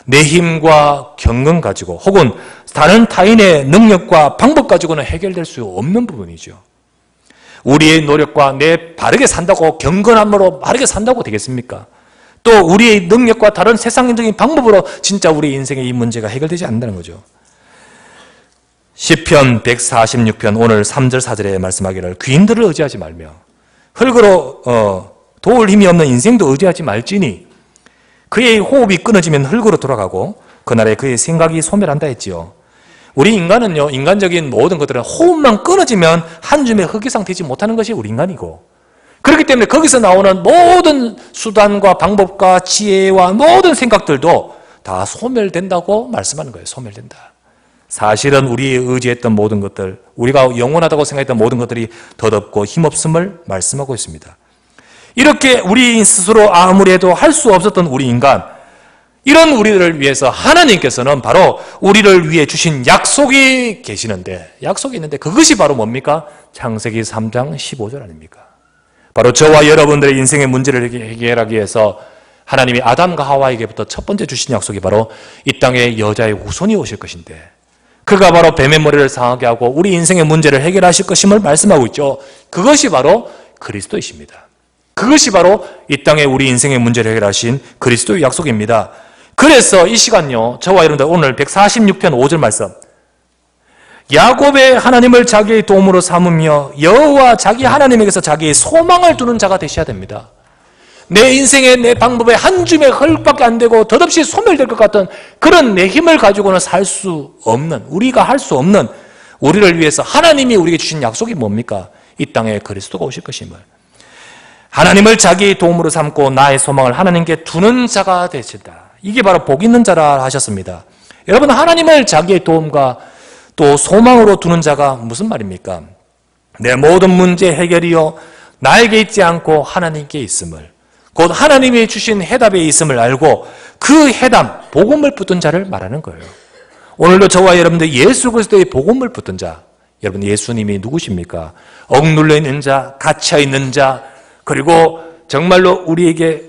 내 힘과 경건 가지고 혹은 다른 타인의 능력과 방법 가지고는 해결될 수 없는 부분이죠. 우리의 노력과 내 바르게 산다고, 경건함으로 바르게 산다고 되겠습니까? 또 우리의 능력과 다른 세상적인 방법으로 진짜 우리 인생의 이 문제가 해결되지 않는다는 거죠. 시편 146편 오늘 3절 4절에 말씀하기를 귀인들을 의지하지 말며 흙으로 도울 힘이 없는 인생도 의지하지 말지니 그의 호흡이 끊어지면 흙으로 돌아가고 그날에 그의 생각이 소멸한다 했지요. 우리 인간은요, 인간적인 모든 것들은 호흡만 끊어지면 한 줌의 흙 이상 되지 못하는 것이 우리 인간이고, 그렇기 때문에 거기서 나오는 모든 수단과 방법과 지혜와 모든 생각들도 다 소멸된다고 말씀하는 거예요. 소멸된다. 사실은 우리의 의지했던 모든 것들, 우리가 영원하다고 생각했던 모든 것들이 덧없고 힘없음을 말씀하고 있습니다. 이렇게 우리 스스로 아무리 해도 할 수 없었던 우리 인간, 이런 우리들을 위해서 하나님께서는 바로 우리를 위해 주신 약속이 계시는데, 약속이 있는데 그것이 바로 뭡니까? 창세기 3장 15절 아닙니까? 바로 저와 여러분들의 인생의 문제를 해결하기 위해서 하나님이 아담과 하와에게부터 첫 번째 주신 약속이 바로 이 땅에 여자의 후손이 오실 것인데, 그가 바로 뱀의 머리를 상하게 하고 우리 인생의 문제를 해결하실 것임을 말씀하고 있죠. 그것이 바로 그리스도이십니다. 그것이 바로 이 땅에 우리 인생의 문제를 해결하신 그리스도의 약속입니다. 그래서 이 시간요, 저와 여러분들 오늘 146편 5절 말씀, 야곱의 하나님을 자기의 도움으로 삼으며 여호와 자기 하나님에게서 자기의 소망을 두는 자가 되셔야 됩니다. 내 인생의 내 방법에 한 줌의 흙밖에 안 되고 덧없이 소멸될 것 같은 그런 내 힘을 가지고는 살 수 없는, 우리가 할 수 없는, 우리를 위해서 하나님이 우리에게 주신 약속이 뭡니까? 이 땅에 그리스도가 오실 것임을, 하나님을 자기의 도움으로 삼고 나의 소망을 하나님께 두는 자가 되신다. 이게 바로 복 있는 자라 하셨습니다. 여러분, 하나님을 자기의 도움과 또 소망으로 두는 자가 무슨 말입니까? 내 모든 문제 해결이요 나에게 있지 않고 하나님께 있음을, 곧 하나님이 주신 해답에 있음을 알고 그 해답, 복음을 붙든 자를 말하는 거예요. 오늘도 저와 여러분들 예수 그리스도의 복음을 붙든 자, 여러분 예수님이 누구십니까? 억눌려 있는 자, 갇혀 있는 자, 그리고 정말로 우리에게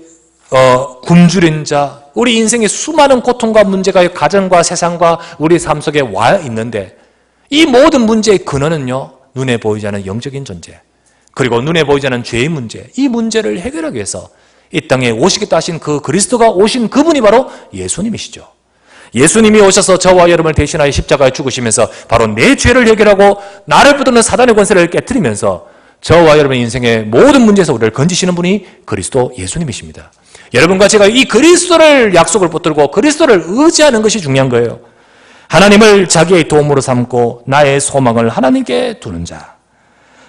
굶주린 자, 우리 인생에 수많은 고통과 문제가 가정과 세상과 우리 삶 속에 와 있는데 이 모든 문제의 근원은요, 눈에 보이지 않는 영적인 존재, 그리고 눈에 보이지 않는 죄의 문제, 이 문제를 해결하기 위해서 이 땅에 오시겠다 하신 그 그리스도가 오신 그분이 바로 예수님이시죠. 예수님이 오셔서 저와 여러분을 대신하여 십자가에 죽으시면서 바로 내 죄를 해결하고 나를 붙드는 사단의 권세를 깨뜨리면서 저와 여러분의 인생의 모든 문제에서 우리를 건지시는 분이 그리스도 예수님이십니다. 여러분과 제가 이 그리스도를 약속을 붙들고 그리스도를 의지하는 것이 중요한 거예요. 하나님을 자기의 도움으로 삼고 나의 소망을 하나님께 두는 자,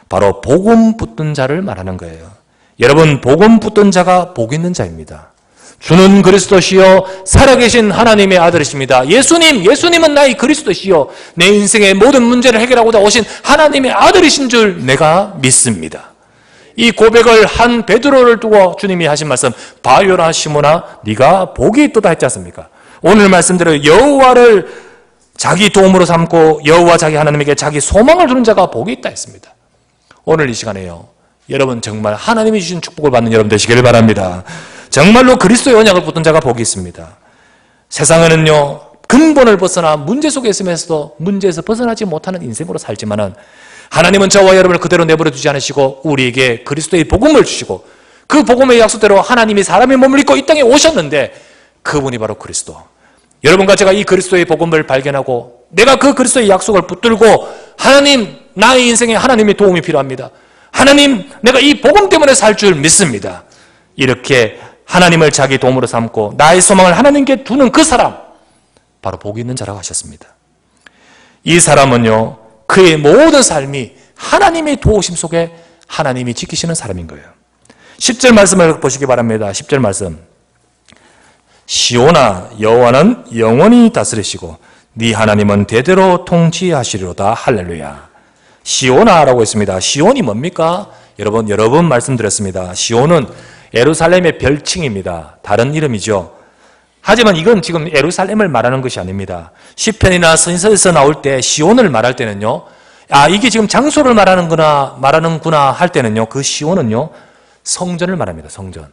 바로 복음 붙든 자를 말하는 거예요. 여러분, 복음 붙든 자가 복 있는 자입니다. 주는 그리스도시요 살아계신 하나님의 아들이십니다. 예수님은 나의 그리스도시요 내 인생의 모든 문제를 해결하고자 오신 하나님의 아들이신 줄 내가 믿습니다. 이 고백을 한 베드로를 두고 주님이 하신 말씀, 바요나 시몬아 네가 복이 있도다 했지 않습니까? 오늘 말씀대로 여호와를 자기 도움으로 삼고 여호와 자기 하나님에게 자기 소망을 두는 자가 복이 있다 했습니다. 오늘 이 시간에요, 여러분 정말 하나님이 주신 축복을 받는 여러분 되시기를 바랍니다. 정말로 그리스도의 언약을 붙든 자가 복이 있습니다. 세상에는요, 근본을 벗어나 문제 속에 있으면서도 문제에서 벗어나지 못하는 인생으로 살지만은 하나님은 저와 여러분을 그대로 내버려 두지 않으시고 우리에게 그리스도의 복음을 주시고 그 복음의 약속대로 하나님이 사람의 몸을 입고 이 땅에 오셨는데 그분이 바로 그리스도. 여러분과 제가 이 그리스도의 복음을 발견하고 내가 그 그리스도의 약속을 붙들고 하나님, 나의 인생에 하나님의 도움이 필요합니다. 하나님, 내가 이 복음 때문에 살 줄 믿습니다. 이렇게 하나님을 자기 도움으로 삼고 나의 소망을 하나님께 두는 그 사람, 바로 복이 있는 자라고 하셨습니다. 이 사람은요, 그의 모든 삶이 하나님의 도우심 속에 하나님이 지키시는 사람인 거예요. 10절 말씀을 보시기 바랍니다. 10절 말씀. 시온아 여호와는 영원히 다스리시고 네 하나님은 대대로 통치하시리로다. 할렐루야. 시온아라고 했습니다. 시온이 뭡니까? 여러 번 말씀드렸습니다. 시온은 예루살렘의 별칭입니다. 다른 이름이죠. 하지만 이건 지금 예루살렘을 말하는 것이 아닙니다. 시편이나 선지서에서 나올 때 시온을 말할 때는요, 이게 지금 장소를 말하는구나 할 때는요, 그 시온은요, 성전을 말합니다. 성전.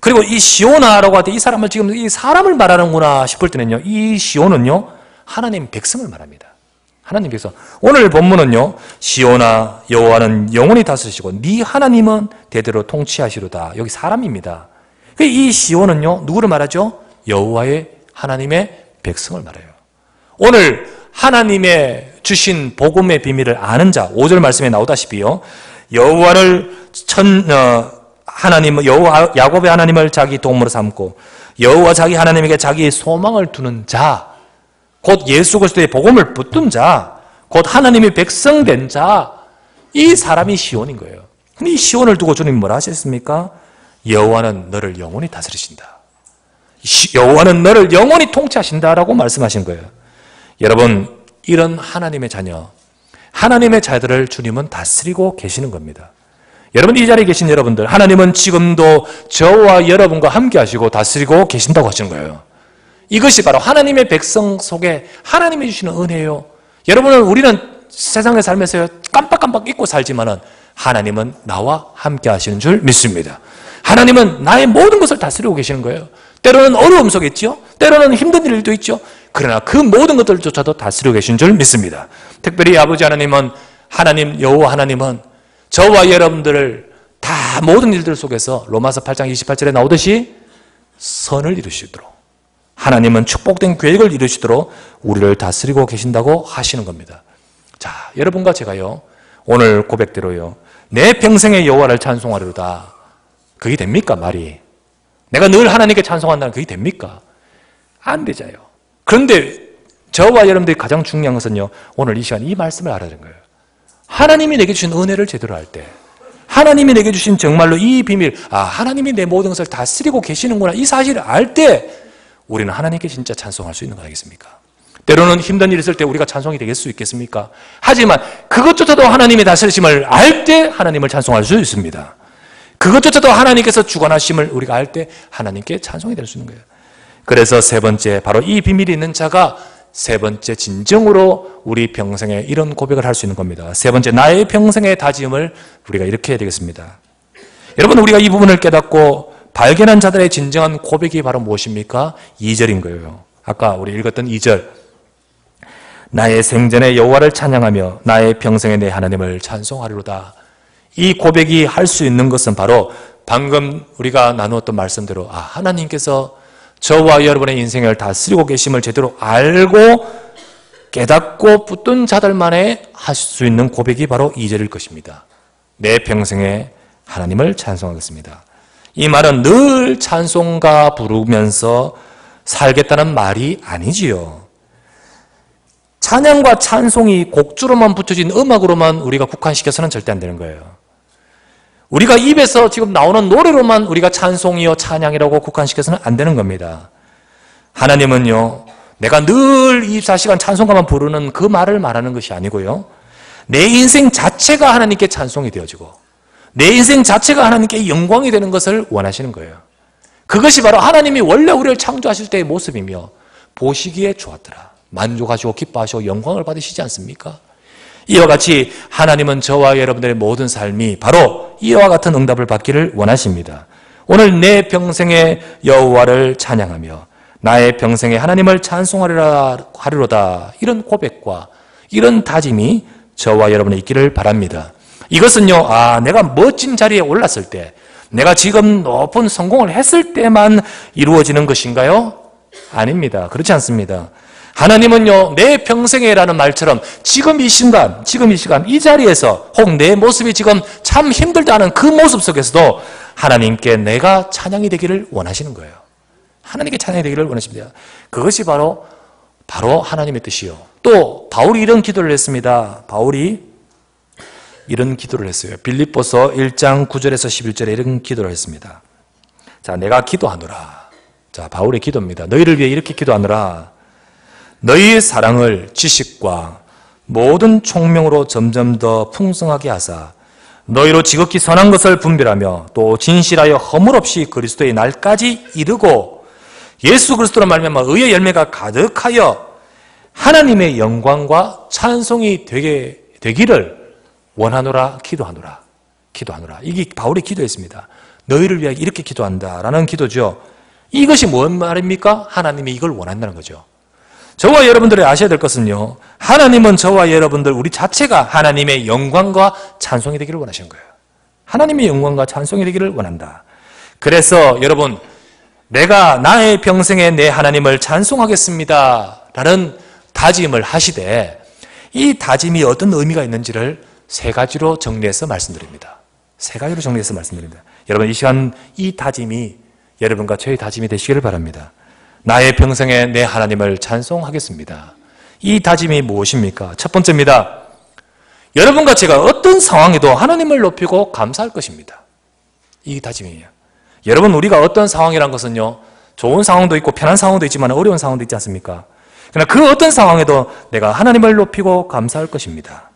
그리고 이 시온아라고 할 때 이 사람을 지금 이 사람을 말하는구나 싶을 때는요, 이 시온은요, 하나님 백성을 말합니다. 하나님 백성. 오늘 본문은요, 시온아 여호와는 영원히 다스리시고 네 하나님은 대대로 통치하시로다. 여기 사람입니다. 이 시온은요, 누구를 말하죠? 여호와의 하나님의 백성을 말해요. 오늘 하나님의 주신 복음의 비밀을 아는 자, 5절 말씀에 나오다시피요, 여호와를 여호와 야곱의 하나님을 자기 도움으로 삼고 여호와 자기 하나님에게 자기의 소망을 두는 자, 곧 예수 그리스도의 복음을 붙든 자, 곧 하나님의 백성 된 자, 이 사람이 시온인 거예요. 근데 이 시온을 두고 주님이 뭐라 하셨습니까? 여호와는 너를 영원히 다스리신다. 여호와는 너를 영원히 통치하신다라고 말씀하신 거예요. 여러분, 이런 하나님의 자녀, 하나님의 자들을 주님은 다스리고 계시는 겁니다. 여러분, 이 자리에 계신 여러분들, 하나님은 지금도 저와 여러분과 함께 하시고 다스리고 계신다고 하시는 거예요. 이것이 바로 하나님의 백성 속에 하나님이 주시는 은혜예요. 우리는 세상에 살면서 깜빡깜빡 잊고 살지만은 하나님은 나와 함께 하시는 줄 믿습니다. 하나님은 나의 모든 것을 다스리고 계시는 거예요. 때로는 어려움 속에 있죠. 때로는 힘든 일도 있죠. 그러나 그 모든 것들조차도 다스리고 계신 줄 믿습니다. 특별히 아버지 하나님은, 여호와 하나님은 저와 여러분들을 다 모든 일들 속에서 로마서 8장 28절에 나오듯이 선을 이루시도록, 하나님은 축복된 계획을 이루시도록 우리를 다스리고 계신다고 하시는 겁니다. 자, 여러분과 제가요, 오늘 고백대로요, 내 평생의 여호와를 찬송하리로다. 그게 됩니까, 말이? 내가 늘 하나님께 찬송한다는 그게 됩니까? 안 되잖아요. 그런데 저와 여러분들이 가장 중요한 것은요, 오늘 이 시간 이 말씀을 알아야 되는 거예요. 하나님이 내게 주신 은혜를 제대로 할 때, 하나님이 내게 주신 정말로 이 비밀, 하나님이 내 모든 것을 다스리고 계시는구나, 이 사실을 알 때 우리는 하나님께 진짜 찬송할 수 있는 거 아니겠습니까? 때로는 힘든 일이 있을 때 우리가 찬송이 될 수 있겠습니까? 하지만 그것조차도 하나님의 다스리심을 알 때 하나님을 찬송할 수 있습니다. 그것조차도 하나님께서 주관하심을 우리가 알 때 하나님께 찬송이 될 수 있는 거예요. 그래서 세 번째, 바로 이 비밀이 있는 자가 세 번째 진정으로 우리 평생에 이런 고백을 할 수 있는 겁니다. 세 번째, 나의 평생의 다짐을 우리가 이렇게 해야 되겠습니다. 여러분, 우리가 이 부분을 깨닫고 발견한 자들의 진정한 고백이 바로 무엇입니까? 2절인 거예요. 아까 우리 읽었던 2절. 나의 생전에 여호와를 찬양하며 나의 평생에 내 하나님을 찬송하리로다. 이 고백이 할 수 있는 것은 바로 방금 우리가 나누었던 말씀대로 하나님께서 저와 여러분의 인생을 다스리고 계심을 제대로 알고 깨닫고 붙든 자들만에 할 수 있는 고백이 바로 2절일 것입니다. 내 평생에 하나님을 찬송하겠습니다. 이 말은 늘 찬송가 부르면서 살겠다는 말이 아니지요. 찬양과 찬송이 곡주로만 붙여진 음악으로만 우리가 국한시켜서는 절대 안 되는 거예요. 우리가 입에서 지금 나오는 노래로만 우리가 찬송이요 찬양이라고 국한시켜서는 안 되는 겁니다. 하나님은요, 내가 늘 24시간 찬송가만 부르는 그 말을 말하는 것이 아니고요, 내 인생 자체가 하나님께 찬송이 되어지고 내 인생 자체가 하나님께 영광이 되는 것을 원하시는 거예요. 그것이 바로 하나님이 원래 우리를 창조하실 때의 모습이며 보시기에 좋았더라, 만족하시고 기뻐하시고 영광을 받으시지 않습니까? 이와 같이 하나님은 저와 여러분들의 모든 삶이 바로 이와 같은 응답을 받기를 원하십니다. 오늘 내 평생에 여호와를 찬양하며 나의 평생에 하나님을 찬송하리로다, 이런 고백과 이런 다짐이 저와 여러분에 있기를 바랍니다. 이것은요, 내가 멋진 자리에 올랐을 때, 내가 지금 높은 성공을 했을 때만 이루어지는 것인가요? 아닙니다. 그렇지 않습니다. 하나님은요, 내 평생에라는 말처럼 지금 이 시간, 이 자리에서 혹 내 모습이 지금 참 힘들다는 그 모습 속에서도 하나님께 내가 찬양이 되기를 원하시는 거예요. 하나님께 찬양이 되기를 원하십니다. 그것이 바로 하나님의 뜻이요. 또 바울이 이런 기도를 했습니다. 바울이 이런 기도를 했어요. 빌립보서 1장 9절에서 11절에 이런 기도를 했습니다. 자, 내가 기도하노라. 자, 바울의 기도입니다. 너희를 위해 이렇게 기도하노라. 너희의 사랑을 지식과 모든 총명으로 점점 더 풍성하게 하사 너희로 지극히 선한 것을 분별하며 또 진실하여 허물 없이 그리스도의 날까지 이르고 예수 그리스도로 말미암아 의의 열매가 가득하여 하나님의 영광과 찬송이 되기를 원하노라. 기도하노라. 이게 바울이 기도했습니다. 너희를 위하여 이렇게 기도한다라는 기도죠. 이것이 뭔 말입니까? 하나님이 이걸 원한다는 거죠. 저와 여러분들이 아셔야 될 것은요, 하나님은 저와 여러분들 우리 자체가 하나님의 영광과 찬송이 되기를 원하시는 거예요. 하나님의 영광과 찬송이 되기를 원한다. 그래서 여러분, 내가 나의 평생에 내 하나님을 찬송하겠습니다 라는 다짐을 하시되, 이 다짐이 어떤 의미가 있는지를 세 가지로 정리해서 말씀드립니다. 여러분, 이 시간 이 다짐이 여러분과 저의 다짐이 되시기를 바랍니다. 나의 평생에 내 하나님을 찬송하겠습니다. 이 다짐이 무엇입니까? 첫 번째입니다. 여러분과 제가 어떤 상황에도 하나님을 높이고 감사할 것입니다. 이 다짐이에요. 여러분, 우리가 어떤 상황이란 것은요, 좋은 상황도 있고 편한 상황도 있지만 어려운 상황도 있지 않습니까? 그러나 그 어떤 상황에도 내가 하나님을 높이고 감사할 것입니다.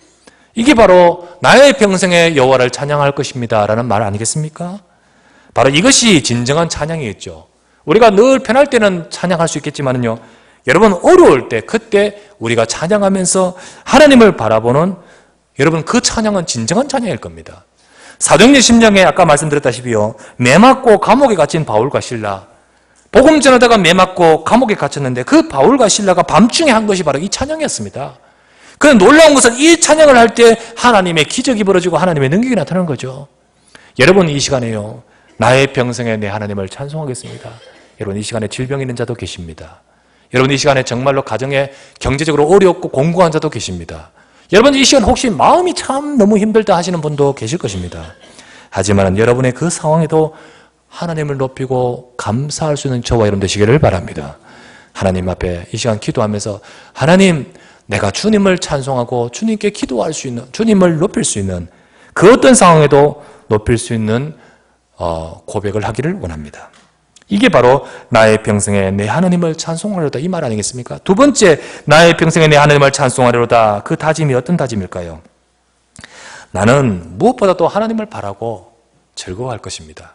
이게 바로 나의 평생에 여호와를 찬양할 것입니다 라는 말 아니겠습니까? 바로 이것이 진정한 찬양이겠죠. 우리가 늘 편할 때는 찬양할 수 있겠지만요, 여러분 어려울 때, 그때 우리가 찬양하면서 하나님을 바라보는, 여러분 그 찬양은 진정한 찬양일 겁니다. 사도행전 10장에 아까 말씀드렸다시피요, 매 맞고 감옥에 갇힌 바울과 실라, 복음 전하다가 매 맞고 감옥에 갇혔는데 그 바울과 실라가 밤중에 한 것이 바로 이 찬양이었습니다. 그런데 놀라운 것은 이 찬양을 할 때 하나님의 기적이 벌어지고 하나님의 능력이 나타나는 거죠. 여러분, 이 시간에요, 나의 평생에 내 하나님을 찬송하겠습니다. 여러분, 이 시간에 질병 있는 자도 계십니다. 여러분, 이 시간에 정말로 가정에 경제적으로 어렵고 공고한 자도 계십니다. 여러분, 이 시간 혹시 마음이 참 너무 힘들다 하시는 분도 계실 것입니다. 하지만 여러분의 그 상황에도 하나님을 높이고 감사할 수 있는 저와 여러분 되시기를 바랍니다. 하나님 앞에 이 시간 기도하면서, 하나님, 내가 주님을 찬송하고 주님께 기도할 수 있는, 주님을 높일 수 있는 그 어떤 상황에도 높일 수 있는 고백을 하기를 원합니다. 이게 바로 나의 평생에 내 하나님을 찬송하려다, 이 말 아니겠습니까? 두 번째, 나의 평생에 내 하나님을 찬송하려다, 그 다짐이 어떤 다짐일까요? 나는 무엇보다도 하나님을 바라고 즐거워할 것입니다.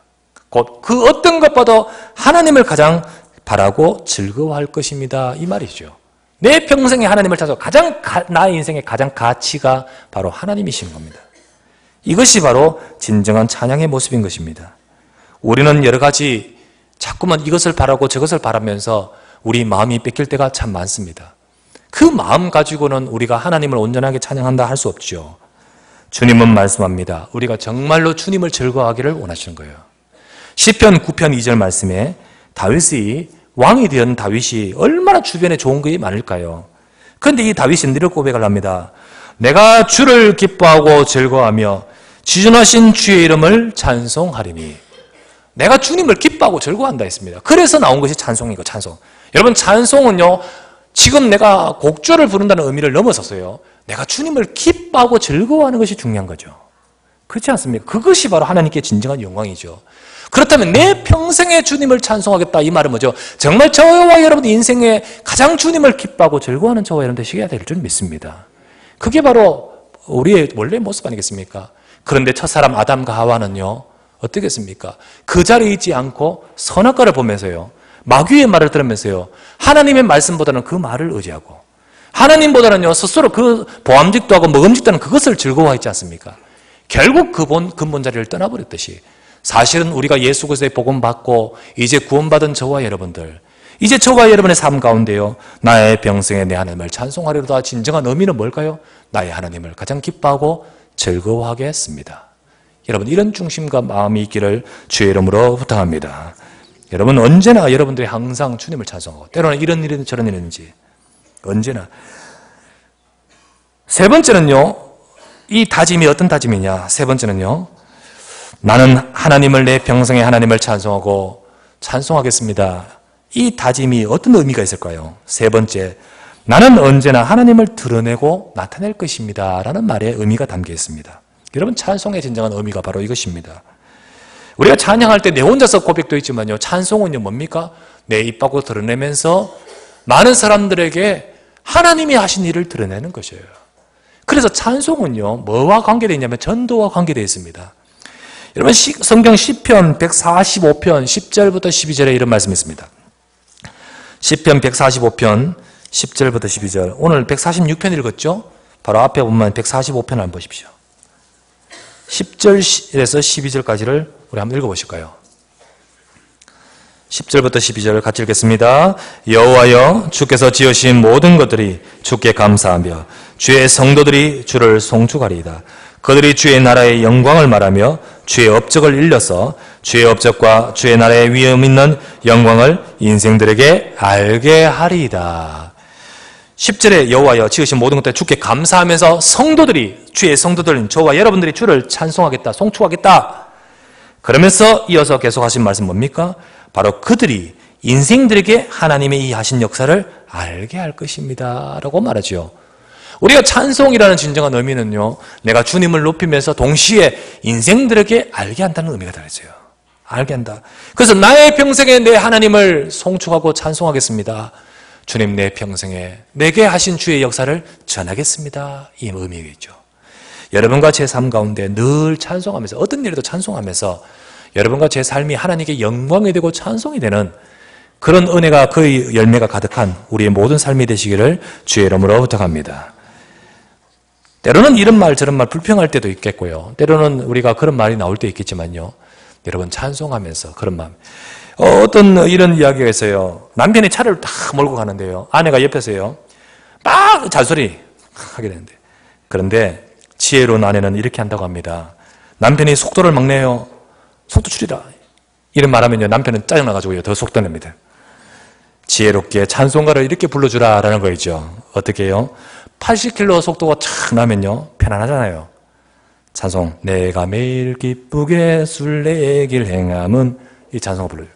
곧 그 어떤 것보다 하나님을 가장 바라고 즐거워할 것입니다, 이 말이죠. 내 평생에 하나님을 찬송, 나의 인생의 가장 가치가 바로 하나님이신 겁니다. 이것이 바로 진정한 찬양의 모습인 것입니다. 우리는 여러 가지 자꾸만 이것을 바라고 저것을 바라면서 우리 마음이 뺏길 때가 참 많습니다. 그 마음 가지고는 우리가 하나님을 온전하게 찬양한다 할 수 없죠. 주님은 말씀합니다. 우리가 정말로 주님을 즐거워하기를 원하시는 거예요. 시편 9편 2절 말씀에 다윗이 왕이 된 다윗이 얼마나 주변에 좋은 것이 많을까요? 그런데 이 다윗이 이렇게 고백을 합니다. 내가 주를 기뻐하고 즐거워하며 지존하신 주의 이름을 찬송하리니. 내가 주님을 기뻐하고 즐거워한다 했습니다. 그래서 나온 것이 찬송이고 찬송. 여러분 찬송은요, 지금 내가 곡조를 부른다는 의미를 넘어섰어요. 내가 주님을 기뻐하고 즐거워하는 것이 중요한 거죠. 그렇지 않습니까? 그것이 바로 하나님께 진정한 영광이죠. 그렇다면 내 평생에 주님을 찬송하겠다 이 말은 뭐죠? 정말 저와 여러분 인생에 가장 주님을 기뻐하고 즐거워하는 저와 여러분 되시게 될 줄 믿습니다. 그게 바로 우리의 원래 모습 아니겠습니까? 그런데 첫사람 아담과 하와는요, 어떻겠습니까? 그 자리에 있지 않고 선악과를 보면서요, 마귀의 말을 들으면서요, 하나님의 말씀보다는 그 말을 의지하고 하나님보다는요 스스로 그 보암직도 하고 먹음직도 하는 그것을 즐거워하지 않습니까? 결국 근본 자리를 떠나버렸듯이 사실은 우리가 예수 그리스도의 복음 받고 이제 구원받은 저와 여러분들, 이제 저와 여러분의 삶 가운데요, 나의 평생에 내 하나님을 찬송하리로다 진정한 의미는 뭘까요? 나의 하나님을 가장 기뻐하고 즐거워하게 했습니다. 여러분 이런 중심과 마음이 있기를 주의 이름으로 부탁합니다. 여러분 언제나 여러분들이 항상 주님을 찬송하고, 때로는 이런 일이 저런 일인지 언제나. 세 번째는요, 이 다짐이 어떤 다짐이냐. 세 번째는요, 나는 하나님을 내 평생에 하나님을 찬송하고 찬송하겠습니다. 이 다짐이 어떤 의미가 있을까요? 세 번째, 나는 언제나 하나님을 드러내고 나타낼 것입니다 라는 말에 의미가 담겨 있습니다. 여러분 찬송의 진정한 의미가 바로 이것입니다. 우리가 찬양할 때 내 혼자서 고백도 있지만요, 찬송은요 뭡니까? 내 입 밖으로 드러내면서 많은 사람들에게 하나님이 하신 일을 드러내는 것이에요. 그래서 찬송은요 뭐와 관계되어 있냐면 전도와 관계되어 있습니다. 여러분 성경 시편 145편 10절부터 12절에 이런 말씀이 있습니다. 시편 145편 10절부터 12절. 오늘 146편 읽었죠? 바로 앞에 보면 145편 한번 보십시오. 10절에서 12절까지를 우리 한번 읽어보실까요? 10절부터 12절 같이 읽겠습니다. 여호와여, 주께서 지으신 모든 것들이 주께 감사하며 주의 성도들이 주를 송축하리이다. 그들이 주의 나라의 영광을 말하며 주의 업적을 일러서 주의 업적과 주의 나라의 위엄 있는 영광을 인생들에게 알게 하리이다. 10절에 여호와여 지으신 모든 것들 주께 감사하면서 성도들이, 주의 성도들은 저와 여러분들이 주를 찬송하겠다, 송축하겠다. 그러면서 이어서 계속하신 말씀 뭡니까? 바로 그들이 인생들에게 하나님의 이 하신 역사를 알게 할 것입니다 라고 말하죠. 우리가 찬송이라는 진정한 의미는요, 내가 주님을 높이면서 동시에 인생들에게 알게 한다는 의미가 달라져요. 알게 한다. 그래서 나의 평생에 내 하나님을 송축하고 찬송하겠습니다. 주님 내 평생에 내게 하신 주의 역사를 전하겠습니다. 이 의미겠죠. 여러분과 제 삶 가운데 늘 찬송하면서, 어떤 일에도 찬송하면서 여러분과 제 삶이 하나님께 영광이 되고 찬송이 되는 그런 은혜가, 그 열매가 가득한 우리의 모든 삶이 되시기를 주의 이름으로 부탁합니다. 때로는 이런 말 저런 말 불평할 때도 있겠고요, 때로는 우리가 그런 말이 나올 때 있겠지만요, 여러분 찬송하면서 그런 마음. 어떤 이런 이야기가 있어요. 남편이 차를 딱 몰고 가는데요, 아내가 옆에서요 막 잔소리 하게 되는데, 그런데 지혜로운 아내는 이렇게 한다고 합니다. 남편이 속도를 막 내요. 속도 줄이라 이런 말하면요, 남편은 짜증나가지고요 더 속도 냅니다. 지혜롭게 찬송가를 이렇게 불러주라 라는 거죠. 어떻게 해요? 80km 속도가 착 나면요 편안하잖아요. 찬송, 내가 매일 기쁘게 순례길 행함은, 이 찬송을 불러요.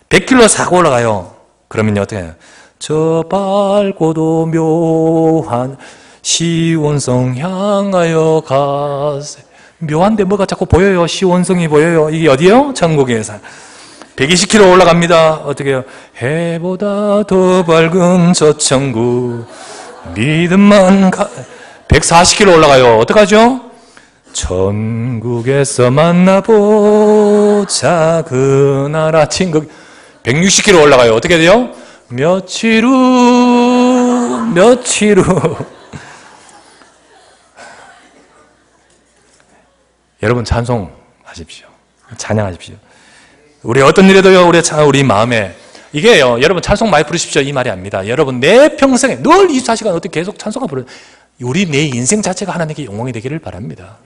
100km 싹 올라가요. 그러면요 어떻게 해요? 저 밝고도 묘한 시온성 향하여 가세. 묘한데 뭐가 자꾸 보여요. 시온성이 보여요. 이게 어디예요? 천국에서. 120km 올라갑니다. 어떻게 해요? 해보다 더 밝은 저 천국 믿음만 140km 올라가요. 어떡하죠? 천국에서 만나보자 그 나라 친구. 160km 올라가요. 어떻게 돼요? 며칠 후 여러분 찬송하십시오. 찬양하십시오. 우리 어떤 일에도요, 우리 마음에 이게요, 여러분 찬송 많이 부르십시오 이 말이 아닙니다. 여러분 내 평생에 늘 24시간 어떻게 계속 찬송을 부르, 우리 내 인생 자체가 하나님께 영광이 되기를 바랍니다.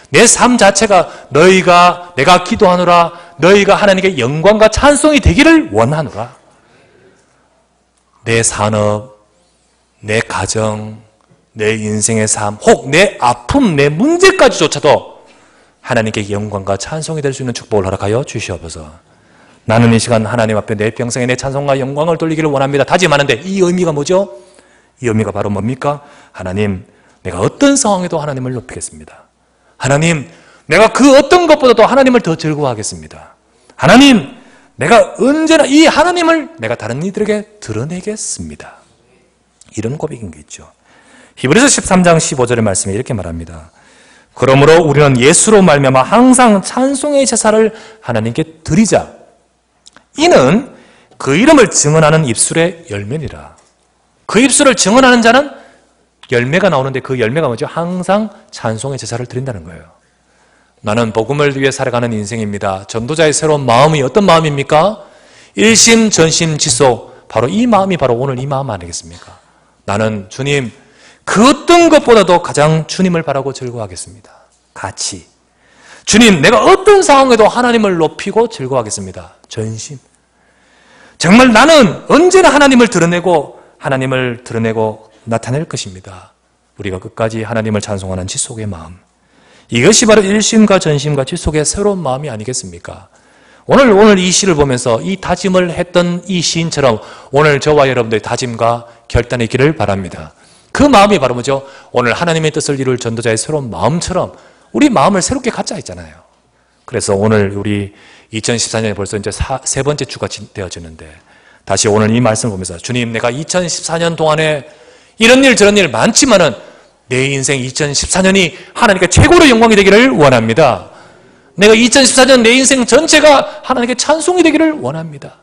내 삶 자체가 내가 기도하노라, 너희가 하나님께 영광과 찬송이 되기를 원하노라. 내 산업, 내 가정, 내 인생의 삶, 혹 내 아픔, 내 문제까지조차도 하나님께 영광과 찬송이 될 수 있는 축복을 허락하여 주시옵소서. 나는 이 시간 하나님 앞에 내 평생에 내 찬송과 영광을 돌리기를 원합니다. 다짐하는데 이 의미가 뭐죠? 이 의미가 바로 뭡니까? 하나님, 내가 어떤 상황에도 하나님을 높이겠습니다. 하나님, 내가 그 어떤 것보다도 하나님을 더 즐거워하겠습니다. 하나님, 내가 언제나 이 하나님을 내가 다른 이들에게 드러내겠습니다. 이런 고백인 게 있죠. 히브리서 13장 15절의 말씀에 이렇게 말합니다. 그러므로 우리는 예수로 말미암아 항상 찬송의 제사를 하나님께 드리자. 이는 그 이름을 증언하는 입술의 열매니라. 그 입술을 증언하는 자는 열매가 나오는데 그 열매가 뭐죠? 항상 찬송의 제사를 드린다는 거예요. 나는 복음을 위해 살아가는 인생입니다. 전도자의 새로운 마음이 어떤 마음입니까? 일심 전심 지속, 바로 이 마음이 바로 오늘 이 마음 아니겠습니까? 나는 주님, 그 어떤 것보다도 가장 주님을 바라고 즐거워하겠습니다. 같이 주님, 내가 어떤 상황에도 하나님을 높이고 즐거워하겠습니다. 전심. 정말 나는 언제나 하나님을 드러내고 나타낼 것입니다. 우리가 끝까지 하나님을 찬송하는 지속의 마음. 이것이 바로 일심과 전심과 지속의 새로운 마음이 아니겠습니까? 오늘 이 시를 보면서 이 다짐을 했던 이 시인처럼 오늘 저와 여러분들의 다짐과 결단이 있기를 바랍니다. 그 마음이 바로 뭐죠? 오늘 하나님의 뜻을 이룰 전도자의 새로운 마음처럼 우리 마음을 새롭게 갖자 했잖아요. 그래서 오늘 우리 2014년에 벌써 이제 세 번째 주가 되어지는데 다시 오늘 이 말씀을 보면서 주님, 내가 2014년 동안에 이런 일 저런 일 많지만은 내 인생 2014년이 하나님께 최고로 영광이 되기를 원합니다. 내가 2014년 내 인생 전체가 하나님께 찬송이 되기를 원합니다.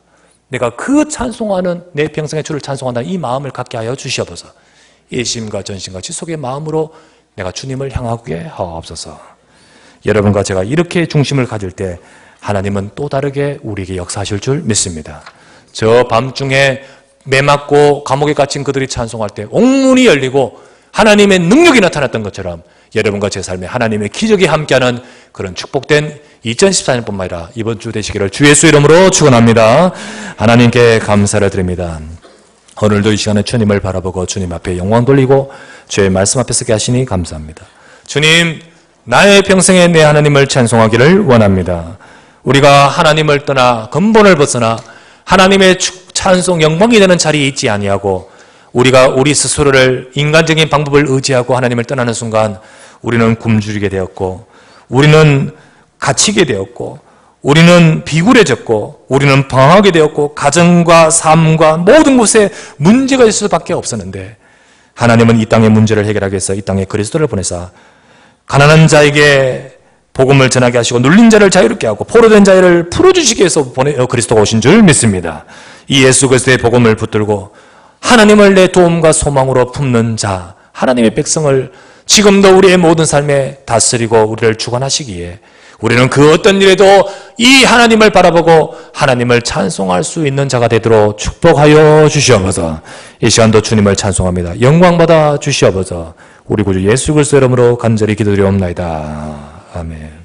내가 그 찬송하는 내 평생의 주를 찬송한다는 이 마음을 갖게 하여 주시옵소서. 일심과 전심과 지속의 마음으로 내가 주님을 향하게 하옵소서. 여러분과 제가 이렇게 중심을 가질 때 하나님은 또 다르게 우리에게 역사하실 줄 믿습니다. 저 밤중에 매맞고 감옥에 갇힌 그들이 찬송할 때 옥문이 열리고 하나님의 능력이 나타났던 것처럼 여러분과 제 삶에 하나님의 기적이 함께하는 그런 축복된 2014년뿐만 아니라 이번 주 되시기를 주 예수 이름으로 축원합니다. 하나님께 감사를 드립니다. 오늘도 이 시간에 주님을 바라보고 주님 앞에 영광 돌리고 주의 말씀 앞에 서게 하시니 감사합니다. 주님, 나의 평생에 내 하나님을 찬송하기를 원합니다. 우리가 하나님을 떠나 근본을 벗어나 하나님의 찬송 영광이 되는 자리에 있지 아니하고 우리가 우리 스스로를 인간적인 방법을 의지하고 하나님을 떠나는 순간 우리는 굶주리게 되었고 우리는 갇히게 되었고 우리는 비굴해졌고 우리는 방황하게 되었고 가정과 삶과 모든 곳에 문제가 있을 수밖에 없었는데 하나님은 이 땅의 문제를 해결하기 위해서 이 땅에 그리스도를 보내사 가난한 자에게 복음을 전하게 하시고 눌린 자를 자유롭게 하고 포로된 자를 풀어주시기 위해서 그리스도가 오신 줄 믿습니다. 이 예수 그리스도의 복음을 붙들고 하나님을 내 도움과 소망으로 품는 자, 하나님의 백성을 지금도 우리의 모든 삶에 다스리고 우리를 주관하시기에 우리는 그 어떤 일에도 이 하나님을 바라보고 하나님을 찬송할 수 있는 자가 되도록 축복하여 주시옵소서. 이 시간도 주님을 찬송합니다. 영광받아 주시옵소서. 우리 구주 예수 그리스도 이름으로 간절히 기도드리옵나이다. 아멘.